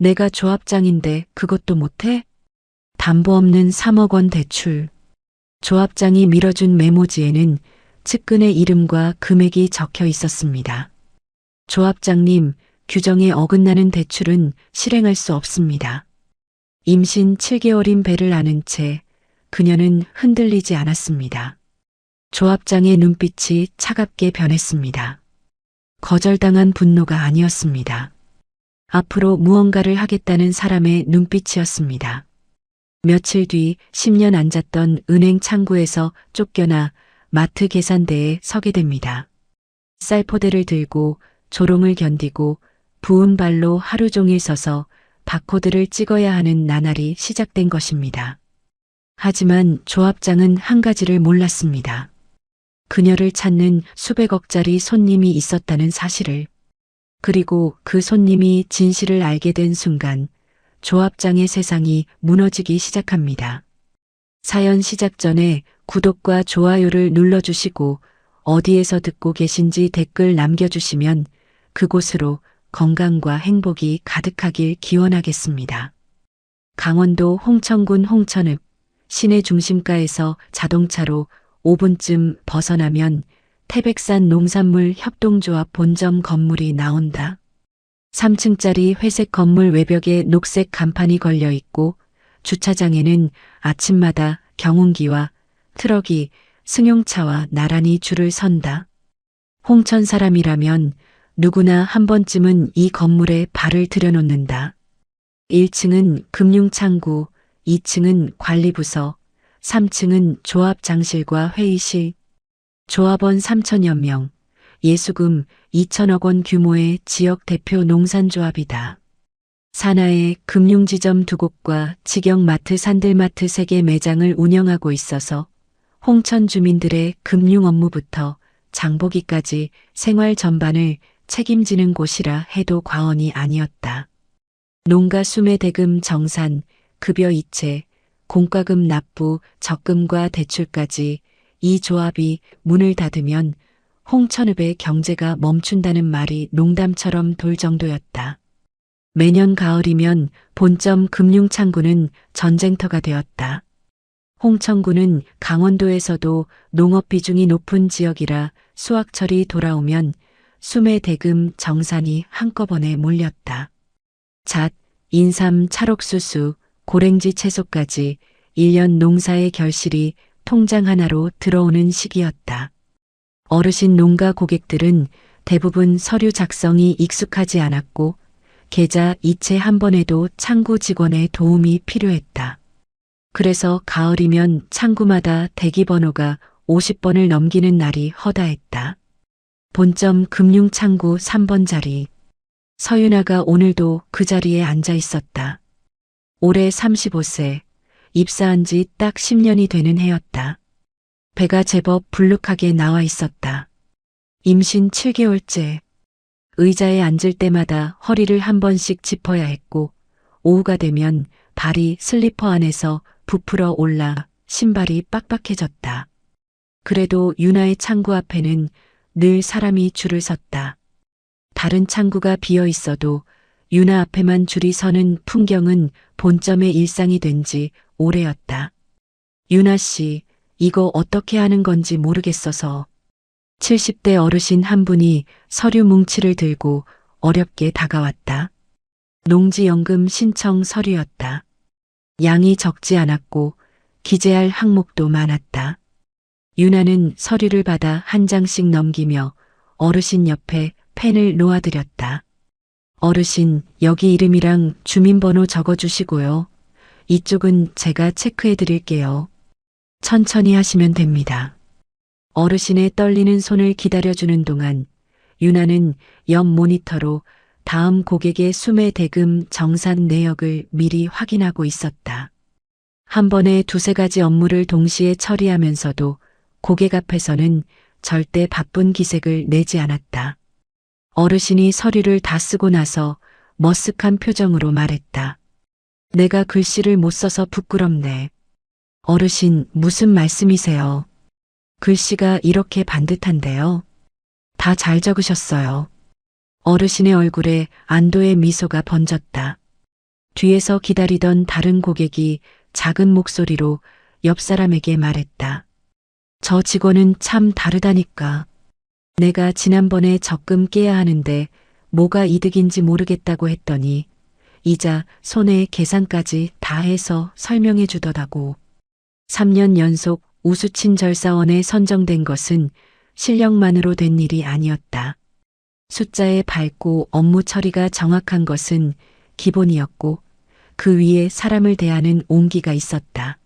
내가 조합장인데 그것도 못해? 담보 없는 3억 원 대출. 조합장이 밀어준 메모지에는 측근의 이름과 금액이 적혀 있었습니다. 조합장님, 규정에 어긋나는 대출은 실행할 수 없습니다. 임신 7개월인 배를 안은 채 그녀는 흔들리지 않았습니다. 조합장의 눈빛이 차갑게 변했습니다. 거절당한 분노가 아니었습니다. 앞으로 무언가를 하겠다는 사람의 눈빛이었습니다. 며칠 뒤 10년 앉았던 은행 창구에서 쫓겨나 마트 계산대에 서게 됩니다. 쌀포대를 들고 조롱을 견디고 부은 발로 하루 종일 서서 바코드를 찍어야 하는 나날이 시작된 것입니다. 하지만 조합장은 한 가지를 몰랐습니다. 그녀를 찾는 수백억짜리 손님이 있었다는 사실을. 그리고 그 손님이 진실을 알게 된 순간 조합장의 세상이 무너지기 시작합니다. 사연 시작 전에 구독과 좋아요를 눌러주시고 어디에서 듣고 계신지 댓글 남겨주시면 그곳으로 건강과 행복이 가득하길 기원하겠습니다. 강원도 홍천군 홍천읍 시내 중심가에서 자동차로 5분쯤 벗어나면 태백산 농산물 협동조합 본점 건물이 나온다. 3층짜리 회색 건물 외벽에 녹색 간판이 걸려 있고 주차장에는 아침마다 경운기와 트럭이 승용차와 나란히 줄을 선다. 홍천 사람이라면 누구나 한 번쯤은 이 건물에 발을 들여놓는다. 1층은 금융창구, 2층은 관리부서, 3층은 조합장실과 회의실. 조합원 3천여 명, 예수금 2천억 원 규모의 지역 대표 농산조합이다. 산하에 금융지점 2곳과 직영마트 산들마트 3개 매장을 운영하고 있어서 홍천 주민들의 금융 업무부터 장보기까지 생활 전반을 책임지는 곳이라 해도 과언이 아니었다. 농가 수매 대금 정산, 급여 이체, 공과금 납부, 적금과 대출까지 이 조합이 문을 닫으면 홍천읍의 경제가 멈춘다는 말이 농담처럼 돌 정도였다. 매년 가을이면 본점 금융창구는 전쟁터가 되었다. 홍천군은 강원도에서도 농업 비중이 높은 지역이라 수확철이 돌아오면 수매 대금 정산이 한꺼번에 몰렸다. 잣, 인삼, 찰옥수수, 고랭지 채소까지 1년 농사의 결실이 통장 하나로 들어오는 시기였다. 어르신 농가 고객들은 대부분 서류 작성이 익숙하지 않았고 계좌 이체 한 번에도 창구 직원의 도움이 필요했다. 그래서 가을이면 창구마다 대기번호가 50번을 넘기는 날이 허다했다. 본점 금융창구 3번 자리. 서윤아가 오늘도 그 자리에 앉아 있었다. 올해 35세, 입사한 지 딱 10년이 되는 해였다. 배가 제법 불룩하게 나와 있었다. 임신 7개월째. 의자에 앉을 때마다 허리를 한 번씩 짚어야 했고 오후가 되면 발이 슬리퍼 안에서 부풀어 올라 신발이 빡빡해졌다. 그래도 윤아의 창구 앞에는 늘 사람이 줄을 섰다. 다른 창구가 비어 있어도 윤아 앞에만 줄이 서는 풍경은 본점의 일상이 된 지 오래였다. 윤아 씨, 이거 어떻게 하는 건지 모르겠어서. 70대 어르신 한 분이 서류 뭉치를 들고 어렵게 다가왔다. 농지연금 신청 서류였다. 양이 적지 않았고 기재할 항목도 많았다. 윤아는 서류를 받아 한 장씩 넘기며 어르신 옆에 펜을 놓아드렸다. 어르신, 여기 이름이랑 주민번호 적어주시고요. 이쪽은 제가 체크해 드릴게요. 천천히 하시면 됩니다. 어르신의 떨리는 손을 기다려주는 동안 윤아는 옆 모니터로 다음 고객의 수매 대금 정산 내역을 미리 확인하고 있었다. 한 번에 두세 가지 업무를 동시에 처리하면서도 고객 앞에서는 절대 바쁜 기색을 내지 않았다. 어르신이 서류를 다 쓰고 나서 머쓱한 표정으로 말했다. 내가 글씨를 못 써서 부끄럽네. 어르신, 무슨 말씀이세요? 글씨가 이렇게 반듯한데요. 다 잘 적으셨어요. 어르신의 얼굴에 안도의 미소가 번졌다. 뒤에서 기다리던 다른 고객이 작은 목소리로 옆 사람에게 말했다. 저 직원은 참 다르다니까. 내가 지난번에 적금 깨야 하는데 뭐가 이득인지 모르겠다고 했더니 이자, 손해 계산까지 다 해서 설명해 주더라고. 3년 연속 우수친 절사원에 선정된 것은 실력만으로 된 일이 아니었다. 숫자에 밝고 업무 처리가 정확한 것은 기본이었고 그 위에 사람을 대하는 온기가 있었다.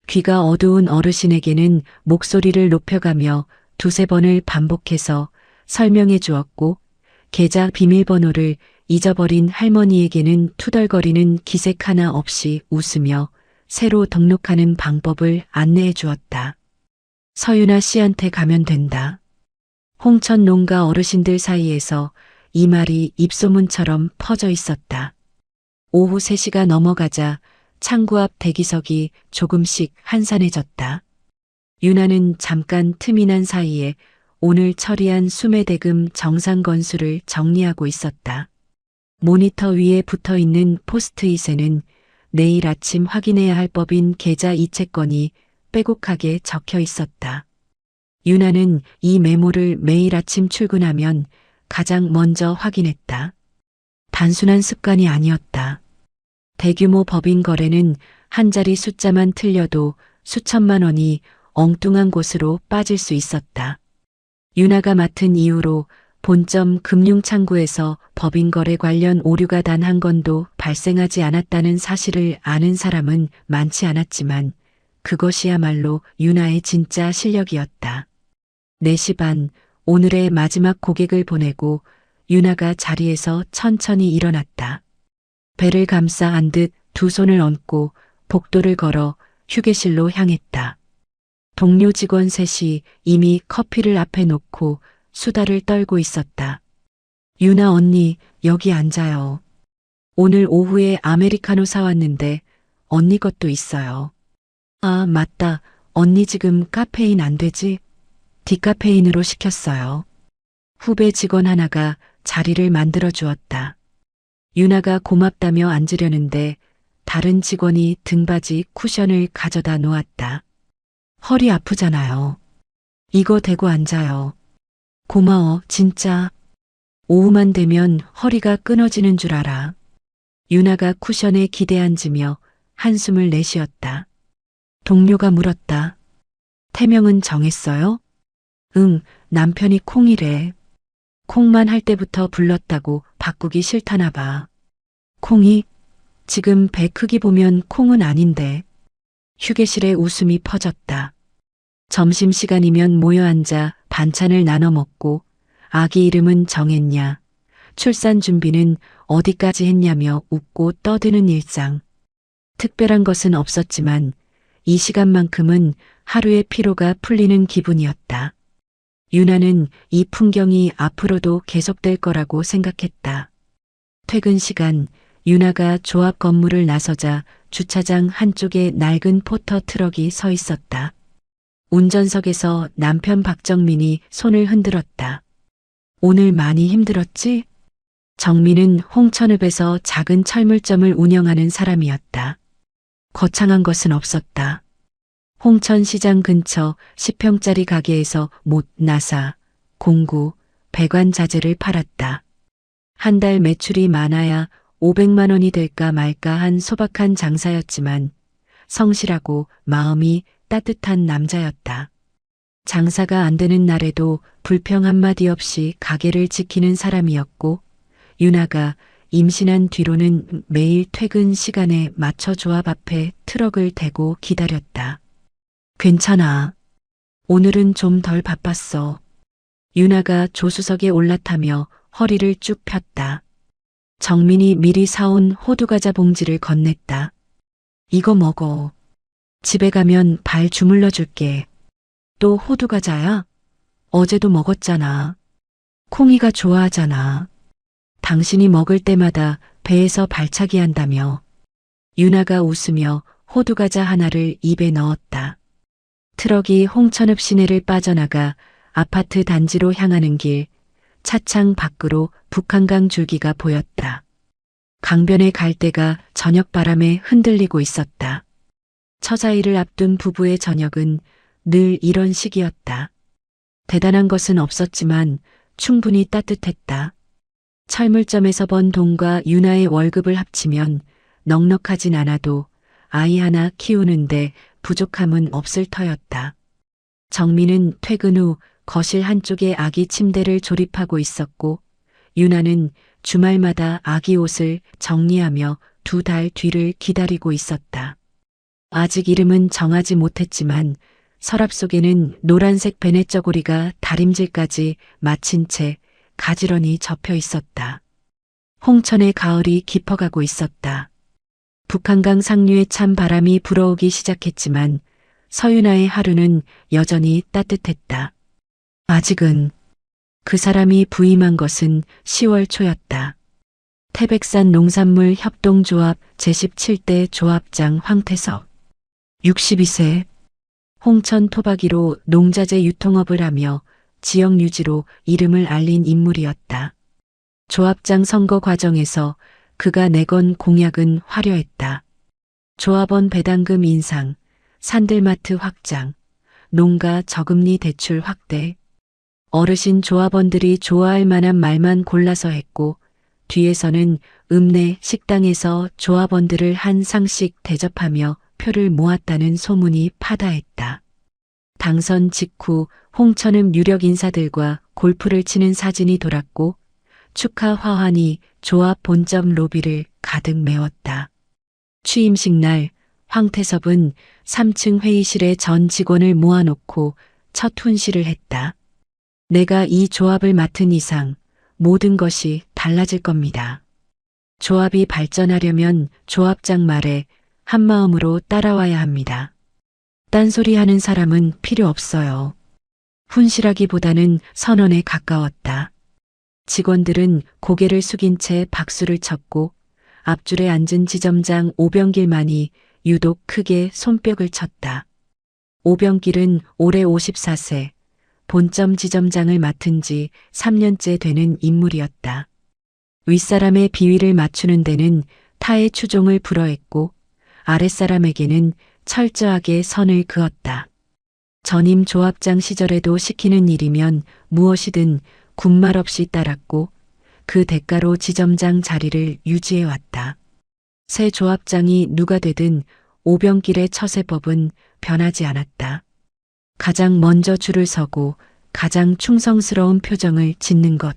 귀가 어두운 어르신에게는 목소리를 높여가며 두세 번을 반복해서 설명해 주었고 계좌 비밀번호를 잊어버린 할머니에게는 투덜거리는 기색 하나 없이 웃으며 새로 등록하는 방법을 안내해 주었다. 서윤아 씨한테 가면 된다. 홍천 농가 어르신들 사이에서 이 말이 입소문처럼 퍼져 있었다. 오후 3시가 넘어가자 창구 앞 대기석이 조금씩 한산해졌다. 유나는 잠깐 틈이 난 사이에 오늘 처리한 수매대금 정상 건수를 정리하고 있었다. 모니터 위에 붙어 있는 포스트잇에는 내일 아침 확인해야 할 법인 계좌 이체권이 빼곡하게 적혀 있었다. 유나는 이 메모를 매일 아침 출근하면 가장 먼저 확인했다. 단순한 습관이 아니었다. 대규모 법인 거래는 한 자리 숫자만 틀려도 수천만 원이 엉뚱한 곳으로 빠질 수 있었다. 유나가 맡은 이후로 본점 금융창구에서 법인 거래 관련 오류가 단 한 건도 발생하지 않았다는 사실을 아는 사람은 많지 않았지만 그것이야말로 유나의 진짜 실력이었다. 4시 반, 오늘의 마지막 고객을 보내고 유나가 자리에서 천천히 일어났다. 배를 감싸 안듯 두 손을 얹고 복도를 걸어 휴게실로 향했다. 동료 직원 셋이 이미 커피를 앞에 놓고 수다를 떨고 있었다. 유나 언니, 여기 앉아요. 오늘 오후에 아메리카노 사왔는데 언니 것도 있어요. 아, 맞다. 언니 지금 카페인 안 되지? 디카페인으로 시켰어요. 후배 직원 하나가 자리를 만들어 주었다. 유나가 고맙다며 앉으려는데 다른 직원이 등받이 쿠션을 가져다 놓았다. 허리 아프잖아요. 이거 대고 앉아요. 고마워, 진짜. 오후만 되면 허리가 끊어지는 줄 알아. 유나가 쿠션에 기대앉으며 한숨을 내쉬었다. 동료가 물었다. 태명은 정했어요? 응, 남편이 콩이래. 콩만 할 때부터 불렀다고 바꾸기 싫다나 봐. 콩이? 지금 배 크기 보면 콩은 아닌데. 휴게실에 웃음이 퍼졌다. 점심시간이면 모여 앉아 반찬을 나눠 먹고 아기 이름은 정했냐, 출산 준비는 어디까지 했냐며 웃고 떠드는 일상. 특별한 것은 없었지만 이 시간만큼은 하루의 피로가 풀리는 기분이었다. 유나는 이 풍경이 앞으로도 계속될 거라고 생각했다. 퇴근 시간, 유나가 조합 건물을 나서자 주차장 한쪽에 낡은 포터 트럭이 서 있었다. 운전석에서 남편 박정민이 손을 흔들었다. 오늘 많이 힘들었지? 정민은 홍천읍에서 작은 철물점을 운영하는 사람이었다. 거창한 것은 없었다. 홍천시장 근처 10평짜리 가게에서 못, 나사, 공구, 배관 자재를 팔았다. 한 달 매출이 많아야 500만 원이 될까 말까 한 소박한 장사였지만 성실하고 마음이 따뜻한 남자였다. 장사가 안 되는 날에도 불평 한마디 없이 가게를 지키는 사람이었고 유나가 임신한 뒤로는 매일 퇴근 시간에 맞춰 조합 앞에 트럭을 대고 기다렸다. 괜찮아. 오늘은 좀 덜 바빴어. 유나가 조수석에 올라타며 허리를 쭉 폈다. 정민이 미리 사온 호두과자 봉지를 건넸다. 이거 먹어. 집에 가면 발 주물러 줄게. 또 호두과자야? 어제도 먹었잖아. 콩이가 좋아하잖아. 당신이 먹을 때마다 배에서 발차기 한다며. 유나가 웃으며 호두과자 하나를 입에 넣었다. 트럭이 홍천읍 시내를 빠져나가 아파트 단지로 향하는 길, 차창 밖으로 북한강 줄기가 보였다. 강변의 갈대가 저녁 바람에 흔들리고 있었다. 처자일을 앞둔 부부의 저녁은 늘 이런 식이었다. 대단한 것은 없었지만 충분히 따뜻했다. 철물점에서 번 돈과 유나의 월급을 합치면 넉넉하진 않아도 아이 하나 키우는데 부족함은 없을 터였다. 정민은 퇴근 후 거실 한쪽에 아기 침대를 조립하고 있었고 유나는 주말마다 아기 옷을 정리하며 2달 뒤를 기다리고 있었다. 아직 이름은 정하지 못했지만 서랍 속에는 노란색 베네저고리가 다림질까지 마친 채 가지런히 접혀 있었다. 홍천의 가을이 깊어가고 있었다. 북한강 상류에 찬 바람이 불어오기 시작했지만 서윤아의 하루는 여전히 따뜻했다. 아직은 그 사람이 부임한 것은 10월 초였다. 태백산 농산물 협동조합 제17대 조합장 황태석. 62세. 홍천 토박이로 농자재 유통업을 하며 지역 유지로 이름을 알린 인물이었다. 조합장 선거 과정에서 그가 내건 공약은 화려했다. 조합원 배당금 인상, 산들마트 확장, 농가 저금리 대출 확대. 어르신 조합원들이 좋아할 만한 말만 골라서 했고 뒤에서는 읍내 식당에서 조합원들을 한 상씩 대접하며 표를 모았다는 소문이 파다했다. 당선 직후 홍천읍 유력 인사들과 골프를 치는 사진이 돌았고 축하 화환이 조합 본점 로비를 가득 메웠다. 취임식 날 황태섭은 3층 회의실에 전 직원을 모아놓고 첫 훈시를 했다. 내가 이 조합을 맡은 이상 모든 것이 달라질 겁니다. 조합이 발전하려면 조합장 말에 한마음으로 따라와야 합니다. 딴소리 하는 사람은 필요 없어요. 훈시라기보다는 선언에 가까웠다. 직원들은 고개를 숙인 채 박수를 쳤고 앞줄에 앉은 지점장 오병길만이 유독 크게 손뼉을 쳤다. 오병길은 올해 54세, 본점 지점장을 맡은 지 3년째 되는 인물이었다. 윗사람의 비위를 맞추는 데는 타의 추종을 불허했고 아랫사람에게는 철저하게 선을 그었다. 전임 조합장 시절에도 시키는 일이면 무엇이든 군말 없이 따랐고 그 대가로 지점장 자리를 유지해왔다. 새 조합장이 누가 되든 오병길의 처세법은 변하지 않았다. 가장 먼저 줄을 서고 가장 충성스러운 표정을 짓는 것.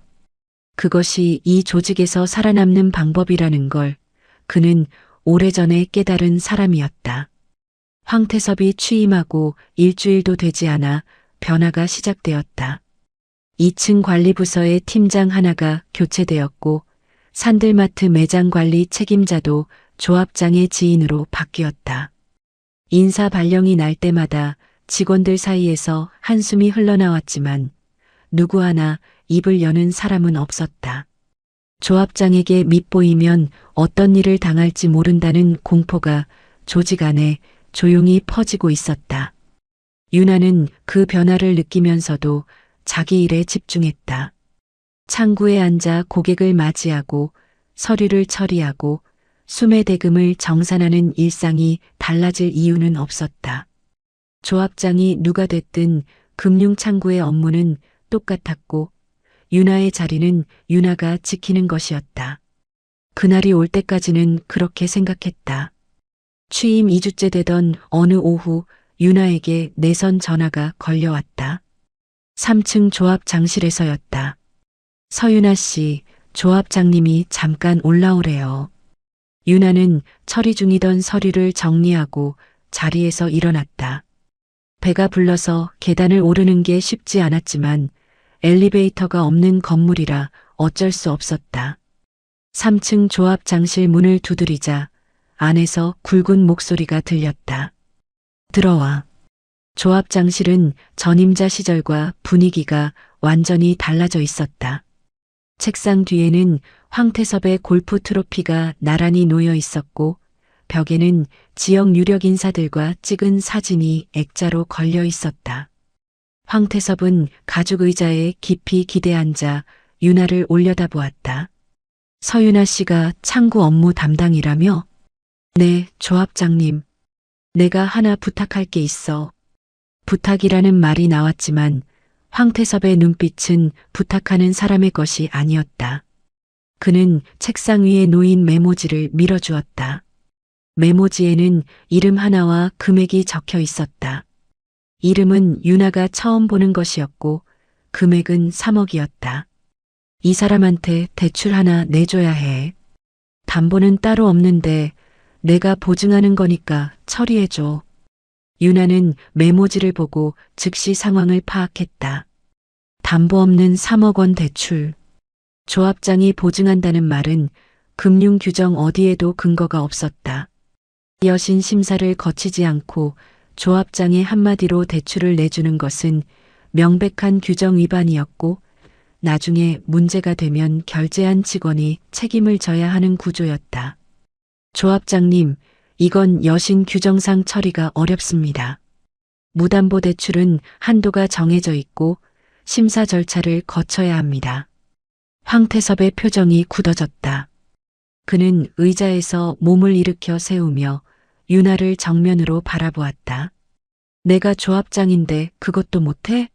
그것이 이 조직에서 살아남는 방법이라는 걸 그는 오래전에 깨달은 사람이었다. 황태섭이 취임하고 일주일도 되지 않아 변화가 시작되었다. 2층 관리부서의 팀장 하나가 교체되었고 산들마트 매장 관리 책임자도 조합장의 지인으로 바뀌었다. 인사 발령이 날 때마다 직원들 사이에서 한숨이 흘러나왔지만 누구 하나 입을 여는 사람은 없었다. 조합장에게 밉보이면 어떤 일을 당할지 모른다는 공포가 조직 안에 조용히 퍼지고 있었다. 유나는 그 변화를 느끼면서도 자기 일에 집중했다. 창구에 앉아 고객을 맞이하고 서류를 처리하고 수매 대금을 정산하는 일상이 달라질 이유는 없었다. 조합장이 누가 됐든 금융창구의 업무는 똑같았고 유나의 자리는 유나가 지키는 것이었다. 그날이 올 때까지는 그렇게 생각했다. 취임 2주째 되던 어느 오후 유나에게 내선 전화가 걸려왔다. 3층 조합장실에서였다. 서윤아 씨, 조합장님이 잠깐 올라오래요. 유나는 처리 중이던 서류를 정리하고 자리에서 일어났다. 배가 불러서 계단을 오르는 게 쉽지 않았지만 엘리베이터가 없는 건물이라 어쩔 수 없었다. 3층 조합장실 문을 두드리자 안에서 굵은 목소리가 들렸다. 들어와. 조합장실은 전임자 시절과 분위기가 완전히 달라져 있었다. 책상 뒤에는 황태섭의 골프 트로피가 나란히 놓여 있었고 벽에는 지역 유력 인사들과 찍은 사진이 액자로 걸려 있었다. 황태섭은 가죽 의자에 깊이 기대 앉아 유나를 올려다보았다. 서윤아 씨가 창구 업무 담당이라며? 네, 조합장님. 내가 하나 부탁할 게 있어. 부탁이라는 말이 나왔지만 황태섭의 눈빛은 부탁하는 사람의 것이 아니었다. 그는 책상 위에 놓인 메모지를 밀어주었다. 메모지에는 이름 하나와 금액이 적혀 있었다. 이름은 유나가 처음 보는 것이었고 금액은 3억이었다. 이 사람한테 대출 하나 내줘야 해. 담보는 따로 없는데 내가 보증하는 거니까 처리해줘. 유나는 메모지를 보고 즉시 상황을 파악했다. 담보 없는 3억 원 대출. 조합장이 보증한다는 말은 금융 규정 어디에도 근거가 없었다. 여신 심사를 거치지 않고 조합장의 한마디로 대출을 내주는 것은 명백한 규정 위반이었고 나중에 문제가 되면 결제한 직원이 책임을 져야 하는 구조였다. 조합장님, 이건 여신 규정상 처리가 어렵습니다. 무담보대출은 한도가 정해져 있고 심사 절차를 거쳐야 합니다. 황태섭의 표정이 굳어졌다. 그는 의자에서 몸을 일으켜 세우며 유나를 정면으로 바라보았다. 내가 조합장인데 그것도 못해?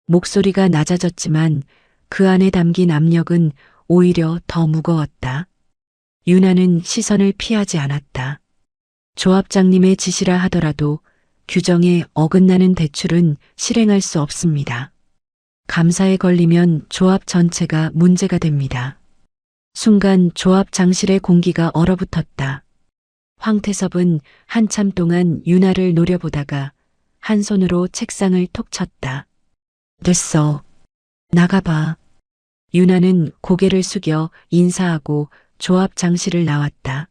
목소리가 낮아졌지만 그 안에 담긴 압력은 오히려 더 무거웠다. 유나는 시선을 피하지 않았다. 조합장님의 지시라 하더라도 규정에 어긋나는 대출은 실행할 수 없습니다. 감사에 걸리면 조합 전체가 문제가 됩니다. 순간 조합 장실의 공기가 얼어붙었다. 황태섭은 한참 동안 유나를 노려보다가 한 손으로 책상을 톡 쳤다. 됐어. 나가봐. 유나는 고개를 숙여 인사하고 조합 장실을 나왔다.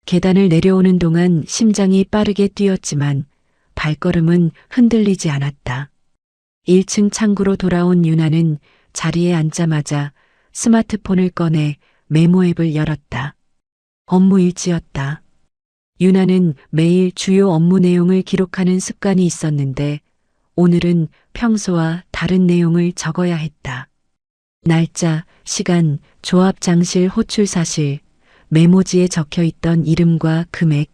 계단을 내려오는 동안 심장이 빠르게 뛰었지만 발걸음은 흔들리지 않았다. 1층 창구로 돌아온 유나는 자리에 앉자마자 스마트폰을 꺼내 메모 앱을 열었다. 업무 일지였다. 유나는 매일 주요 업무 내용을 기록하는 습관이 있었는데 오늘은 평소와 다른 내용을 적어야 했다. 날짜, 시간, 조합 장실 호출 사실, 메모지에 적혀 있던 이름과 금액,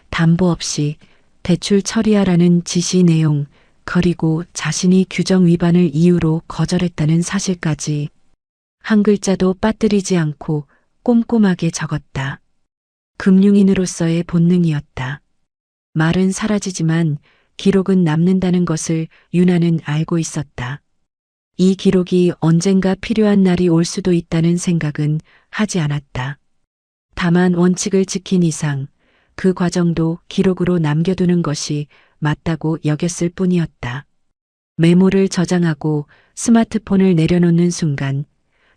담보 없이 대출 처리하라는 지시 내용, 그리고 자신이 규정 위반을 이유로 거절했다는 사실까지 한 글자도 빠뜨리지 않고 꼼꼼하게 적었다. 금융인으로서의 본능이었다. 말은 사라지지만 기록은 남는다는 것을 유나는 알고 있었다. 이 기록이 언젠가 필요한 날이 올 수도 있다는 생각은 하지 않았다. 다만 원칙을 지킨 이상 그 과정도 기록으로 남겨두는 것이 맞다고 여겼을 뿐이었다. 메모를 저장하고 스마트폰을 내려놓는 순간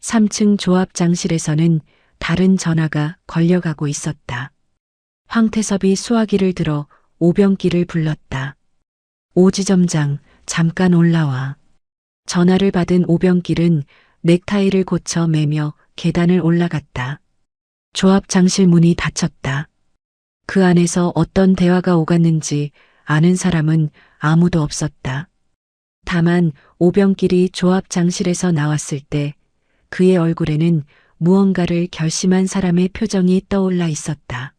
3층 조합장실에서는 다른 전화가 걸려가고 있었다. 황태섭이 수화기를 들어 오병기를 불렀다. 오지점장, 잠깐 올라와. 전화를 받은 오병길은 넥타이를 고쳐 매며 계단을 올라갔다. 조합장실 문이 닫혔다. 그 안에서 어떤 대화가 오갔는지 아는 사람은 아무도 없었다. 다만 오병길이 조합장실에서 나왔을 때 그의 얼굴에는 무언가를 결심한 사람의 표정이 떠올라 있었다.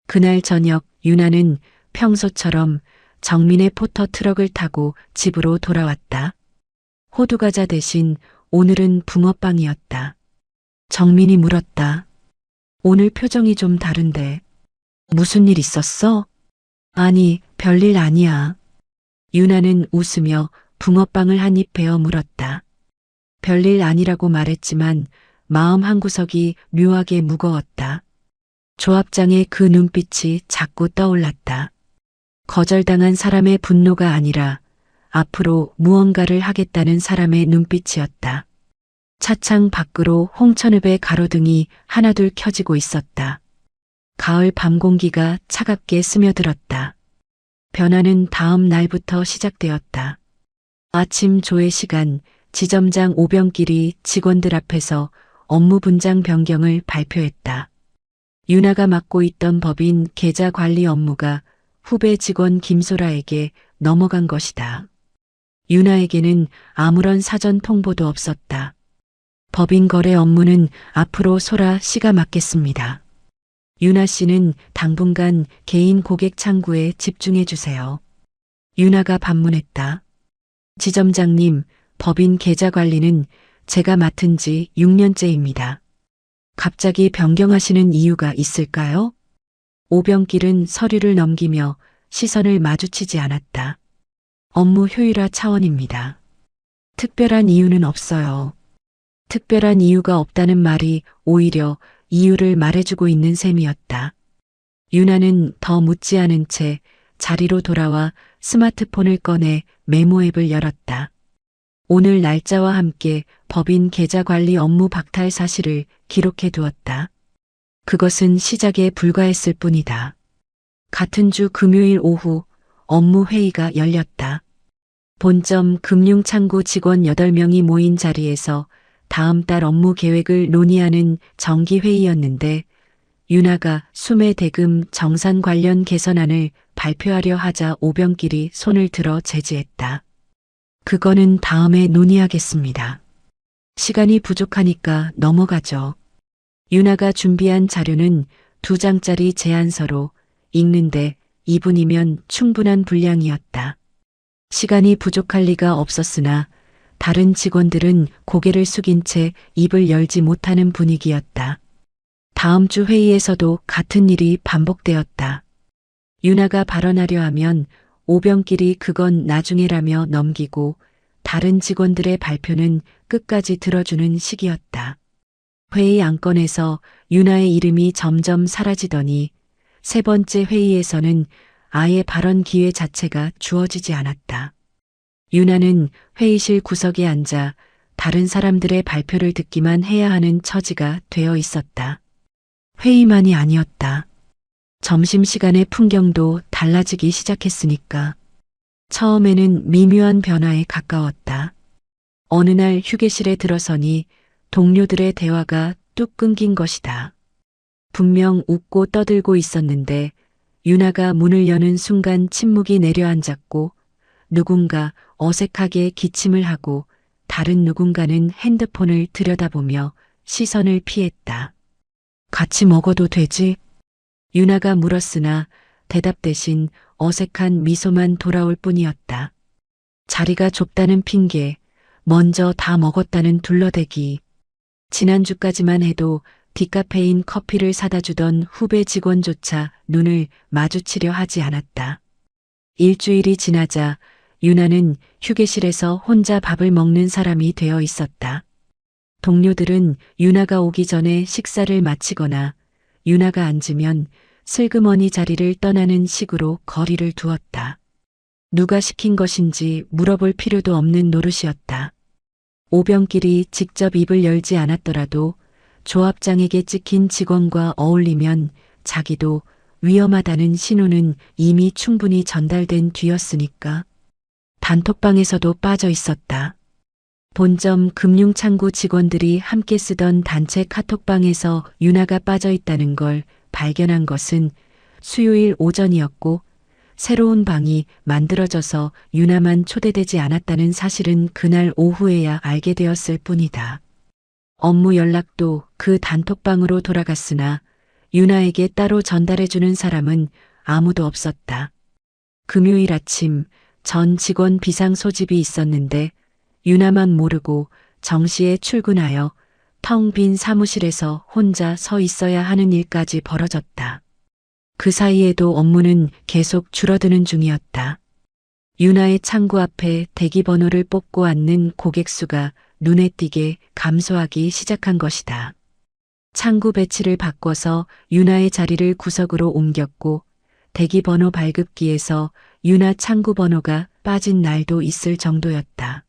그날 저녁 유나는 평소처럼 정민의 포터 트럭을 타고 집으로 돌아왔다. 호두과자 대신 오늘은 붕어빵이었다. 정민이 물었다. 오늘 표정이 좀 다른데 무슨 일 있었어? 아니, 별일 아니야. 유나는 웃으며 붕어빵을 한 입 베어 물었다. 별일 아니라고 말했지만 마음 한구석이 묘하게 무거웠다. 조합장의 그 눈빛이 자꾸 떠올랐다. 거절당한 사람의 분노가 아니라 앞으로 무언가를 하겠다는 사람의 눈빛이었다. 차창 밖으로 홍천읍의 가로등이 하나둘 켜지고 있었다. 가을 밤 공기가 차갑게 스며들었다. 변화는 다음 날부터 시작되었다. 아침 조회 시간 지점장 오병길이 직원들 앞에서 업무 분장 변경을 발표했다. 유나가 맡고 있던 법인 계좌 관리 업무가 후배 직원 김소라에게 넘어간 것이다. 유나에게는 아무런 사전 통보도 없었다. 법인 거래 업무는 앞으로 소라 씨가 맡겠습니다. 유나 씨는 당분간 개인 고객 창구에 집중해 주세요. 유나가 반문했다. 지점장님, 법인 계좌 관리는 제가 맡은 지 6년째입니다. 갑자기 변경하시는 이유가 있을까요? 오병길은 서류를 넘기며 시선을 마주치지 않았다. 업무 효율화 차원입니다. 특별한 이유는 없어요. 특별한 이유가 없다는 말이 오히려 이유를 말해주고 있는 셈이었다. 유나는 더 묻지 않은 채 자리로 돌아와 스마트폰을 꺼내 메모 앱을 열었다. 오늘 날짜와 함께 법인 계좌 관리 업무 박탈 사실을 기록해 두었다. 그것은 시작에 불과했을 뿐이다. 같은 주 금요일 오후 업무 회의가 열렸다. 본점 금융창구 직원 8명이 모인 자리에서 다음 달 업무 계획을 논의하는 정기회의였는데 유나가 수매 대금 정산 관련 개선안을 발표하려 하자 오병길이 손을 들어 제지했다. 그거는 다음에 논의하겠습니다. 시간이 부족하니까 넘어가죠. 유나가 준비한 자료는 2장짜리 제안서로 읽는데 2분이면 충분한 분량이었다. 시간이 부족할 리가 없었으나 다른 직원들은 고개를 숙인 채 입을 열지 못하는 분위기였다. 다음 주 회의에서도 같은 일이 반복되었다. 유나가 발언하려 하면 오병길이 그건 나중에라며 넘기고 다른 직원들의 발표는 끝까지 들어주는 식이었다. 회의 안건에서 유나의 이름이 점점 사라지더니 3번째 회의에서는 아예 발언 기회 자체가 주어지지 않았다. 유나는 회의실 구석에 앉아 다른 사람들의 발표를 듣기만 해야 하는 처지가 되어 있었다. 회의만이 아니었다. 점심시간의 풍경도 달라지기 시작했으니까. 처음에는 미묘한 변화에 가까웠다. 어느 날 휴게실에 들어서니 동료들의 대화가 뚝 끊긴 것이다. 분명 웃고 떠들고 있었는데 유나가 문을 여는 순간 침묵이 내려앉았고 누군가 어색하게 기침을 하고 다른 누군가는 핸드폰을 들여다보며 시선을 피했다. 같이 먹어도 되지? 유나가 물었으나 대답 대신 어색한 미소만 돌아올 뿐이었다. 자리가 좁다는 핑계, 먼저 다 먹었다는 둘러대기. 지난주까지만 해도 디카페인 커피를 사다 주던 후배 직원조차 눈을 마주치려 하지 않았다. 일주일이 지나자 유나는 휴게실에서 혼자 밥을 먹는 사람이 되어 있었다. 동료들은 유나가 오기 전에 식사를 마치거나 유나가 앉으면 슬그머니 자리를 떠나는 식으로 거리를 두었다. 누가 시킨 것인지 물어볼 필요도 없는 노릇이었다. 오병길이 직접 입을 열지 않았더라도 조합장에게 찍힌 직원과 어울리면 자기도 위험하다는 신호는 이미 충분히 전달된 뒤였으니까. 단톡방에서도 빠져 있었다. 본점 금융창구 직원들이 함께 쓰던 단체 카톡방에서 유나가 빠져 있다는 걸 발견한 것은 수요일 오전이었고 새로운 방이 만들어져서 유나만 초대되지 않았다는 사실은 그날 오후에야 알게 되었을 뿐이다. 업무 연락도 그 단톡방으로 돌아갔으나 유나에게 따로 전달해주는 사람은 아무도 없었다. 금요일 아침 전 직원 비상 소집이 있었는데 유나만 모르고 정시에 출근하여 텅 빈 사무실에서 혼자 서 있어야 하는 일까지 벌어졌다. 그 사이에도 업무는 계속 줄어드는 중이었다. 유나의 창구 앞에 대기번호를 뽑고 앉는 고객 수가 눈에 띄게 감소하기 시작한 것이다. 창구 배치를 바꿔서 유나의 자리를 구석으로 옮겼고 대기번호 발급기에서 유나 창구 번호가 빠진 날도 있을 정도였다.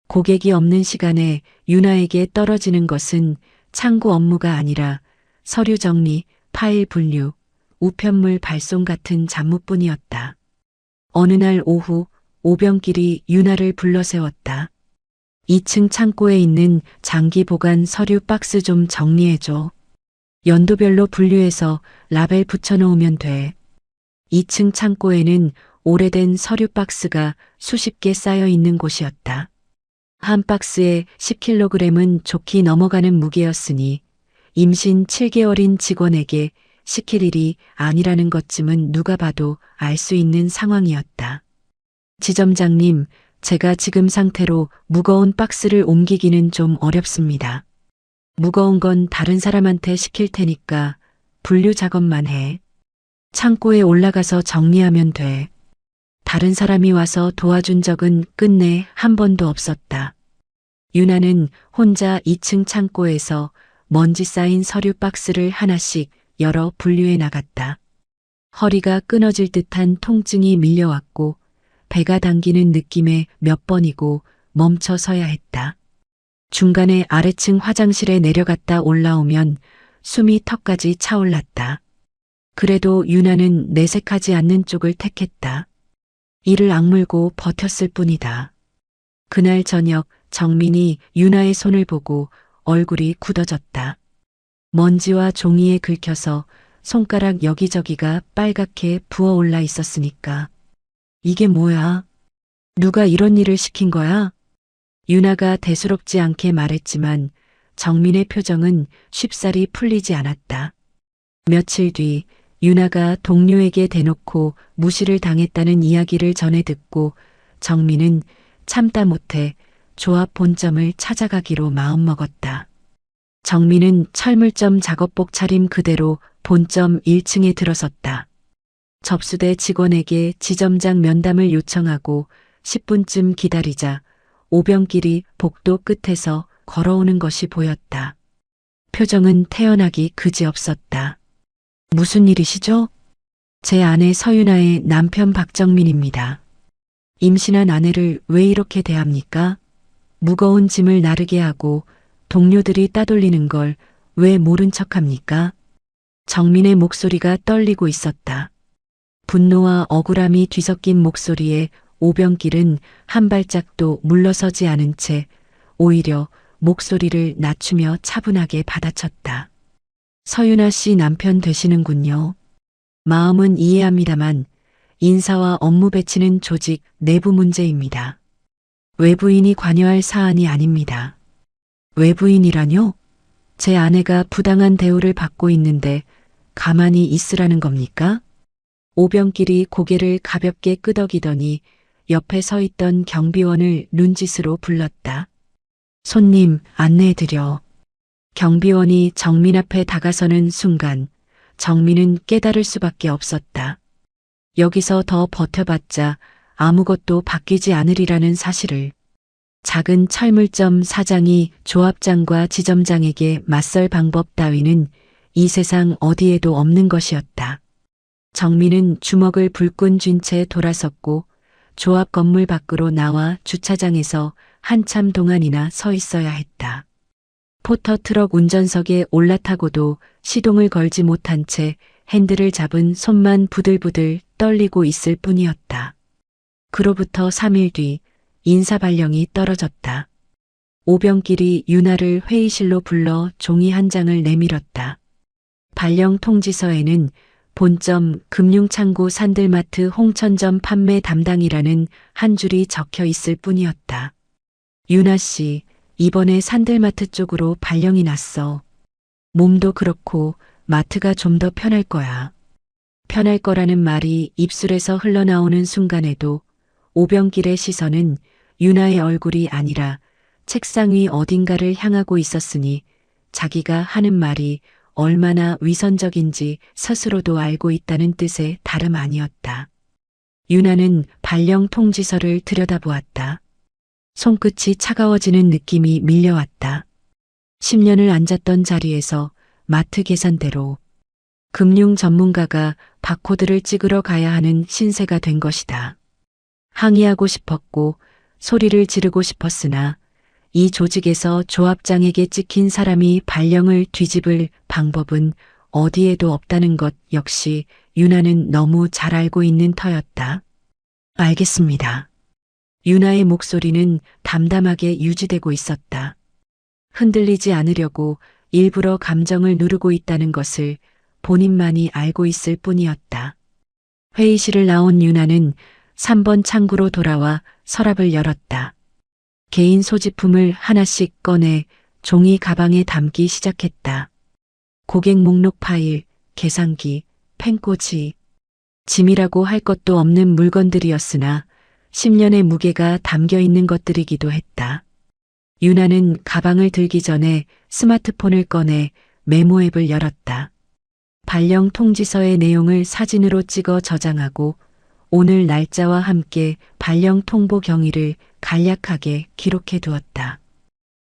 고객이 없는 시간에 유나에게 떨어지는 것은 창구 업무가 아니라 서류 정리, 파일 분류, 우편물 발송 같은 잡무뿐이었다. 어느 날 오후 오병길이 유나를 불러 세웠다. 2층 창고에 있는 장기 보관 서류 박스 좀 정리해줘. 연도별로 분류해서 라벨 붙여놓으면 돼. 2층 창고에는 오래된 서류 박스가 수십 개 쌓여 있는 곳이었다. 한 박스에 10kg은 좋게 넘어가는 무게였으니 임신 7개월인 직원에게 시킬 일이 아니라는 것쯤은 누가 봐도 알 수 있는 상황이었다. 지점장님, 제가 지금 상태로 무거운 박스를 옮기기는 좀 어렵습니다. 무거운 건 다른 사람한테 시킬 테니까 분류 작업만 해. 창고에 올라가서 정리하면 돼. 다른 사람이 와서 도와준 적은 끝내 한 번도 없었다. 유나는 혼자 2층 창고에서 먼지 쌓인 서류 박스를 하나씩 열어 분류해 나갔다. 허리가 끊어질 듯한 통증이 밀려왔고 배가 당기는 느낌에 몇 번이고 멈춰 서야 했다. 중간에 아래층 화장실에 내려갔다 올라오면 숨이 턱까지 차올랐다. 그래도 유나는 내색하지 않는 쪽을 택했다. 이를 악물고 버텼을 뿐이다. 그날 저녁 정민이 유나의 손을 보고 얼굴이 굳어졌다. 먼지와 종이에 긁혀서 손가락 여기저기가 빨갛게 부어올라 있었으니까. 이게 뭐야? 누가 이런 일을 시킨 거야? 유나가 대수롭지 않게 말했지만 정민의 표정은 쉽사리 풀리지 않았다. 며칠 뒤 유나가 동료에게 대놓고 무시를 당했다는 이야기를 전해 듣고 정민은 참다 못해 조합 본점을 찾아가기로 마음먹었다. 정민은 철물점 작업복 차림 그대로 본점 1층에 들어섰다. 접수대 직원에게 지점장 면담을 요청하고 10분쯤 기다리자 오병길이 복도 끝에서 걸어오는 것이 보였다. 표정은 태연하기 그지없었다. 무슨 일이시죠? 제 아내 서윤아의 남편 박정민입니다. 임신한 아내를 왜 이렇게 대합니까? 무거운 짐을 나르게 하고 동료들이 따돌리는 걸 왜 모른 척합니까? 정민의 목소리가 떨리고 있었다. 분노와 억울함이 뒤섞인 목소리에 오병길은 한 발짝도 물러서지 않은 채 오히려 목소리를 낮추며 차분하게 받아쳤다. 서윤아 씨 남편 되시는군요. 마음은 이해합니다만 인사와 업무 배치는 조직 내부 문제입니다. 외부인이 관여할 사안이 아닙니다. 외부인이라뇨? 제 아내가 부당한 대우를 받고 있는데 가만히 있으라는 겁니까? 오병길이 고개를 가볍게 끄덕이더니 옆에 서 있던 경비원을 눈짓으로 불렀다. 손님 안내해드려. 경비원이 정민 앞에 다가서는 순간 정민은 깨달을 수밖에 없었다. 여기서 더 버텨봤자 아무것도 바뀌지 않으리라는 사실을. 작은 철물점 사장이 조합장과 지점장에게 맞설 방법 따위는 이 세상 어디에도 없는 것이었다. 정민은 주먹을 불끈 쥔 채 돌아섰고 조합 건물 밖으로 나와 주차장에서 한참 동안이나 서 있어야 했다. 포터트럭 운전석에 올라타고도 시동을 걸지 못한 채 핸들을 잡은 손만 부들부들 떨리고 있을 뿐이었다. 그로부터 3일 뒤 인사 발령이 떨어졌다. 오병길이 유나를 회의실로 불러 종이 한 장을 내밀었다. 발령 통지서에는 본점 금융창고 산들마트 홍천점 판매 담당이라는 한 줄이 적혀 있을 뿐이었다. 유나 씨, 이번에 산들마트 쪽으로 발령이 났어. 몸도 그렇고 마트가 좀 더 편할 거야. 편할 거라는 말이 입술에서 흘러나오는 순간에도 오병길의 시선은 유나의 얼굴이 아니라 책상 위 어딘가를 향하고 있었으니 자기가 하는 말이 얼마나 위선적인지 스스로도 알고 있다는 뜻의 다름 아니었다. 유나는 발령 통지서를 들여다보았다. 손끝이 차가워지는 느낌이 밀려왔다. 10년을 앉았던 자리에서 마트 계산대로 금융 전문가가 바코드를 찍으러 가야 하는 신세가 된 것이다. 항의하고 싶었고 소리를 지르고 싶었으나 이 조직에서 조합장에게 찍힌 사람이 발령을 뒤집을 방법은 어디에도 없다는 것 역시 유나는 너무 잘 알고 있는 터였다. 알겠습니다. 유나의 목소리는 담담하게 유지되고 있었다. 흔들리지 않으려고 일부러 감정을 누르고 있다는 것을 본인만이 알고 있을 뿐이었다. 회의실을 나온 유나는 3번 창구로 돌아와 서랍을 열었다. 개인 소지품을 하나씩 꺼내 종이 가방에 담기 시작했다. 고객 목록 파일, 계산기, 펜꽂이. 짐이라고 할 것도 없는 물건들이었으나 10년의 무게가 담겨 있는 것들이기도 했다. 유나는 가방을 들기 전에 스마트폰을 꺼내 메모 앱을 열었다. 발령 통지서의 내용을 사진으로 찍어 저장하고 오늘 날짜와 함께 발령 통보 경위를 간략하게 기록해 두었다.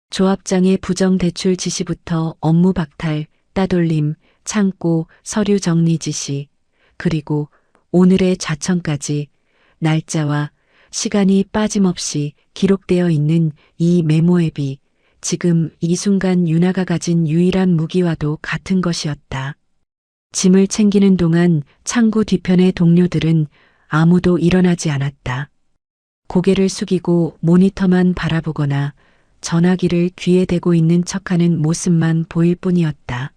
조합장의 부정 대출 지시부터 업무 박탈, 따돌림, 창고, 서류 정리 지시, 그리고 오늘의 좌천까지 날짜와 시간이 빠짐없이 기록되어 있는 이 메모 앱이 지금 이 순간 유나가 가진 유일한 무기와도 같은 것이었다. 짐을 챙기는 동안 창구 뒤편의 동료들은 아무도 일어나지 않았다. 고개를 숙이고 모니터만 바라보거나 전화기를 귀에 대고 있는 척하는 모습만 보일 뿐이었다.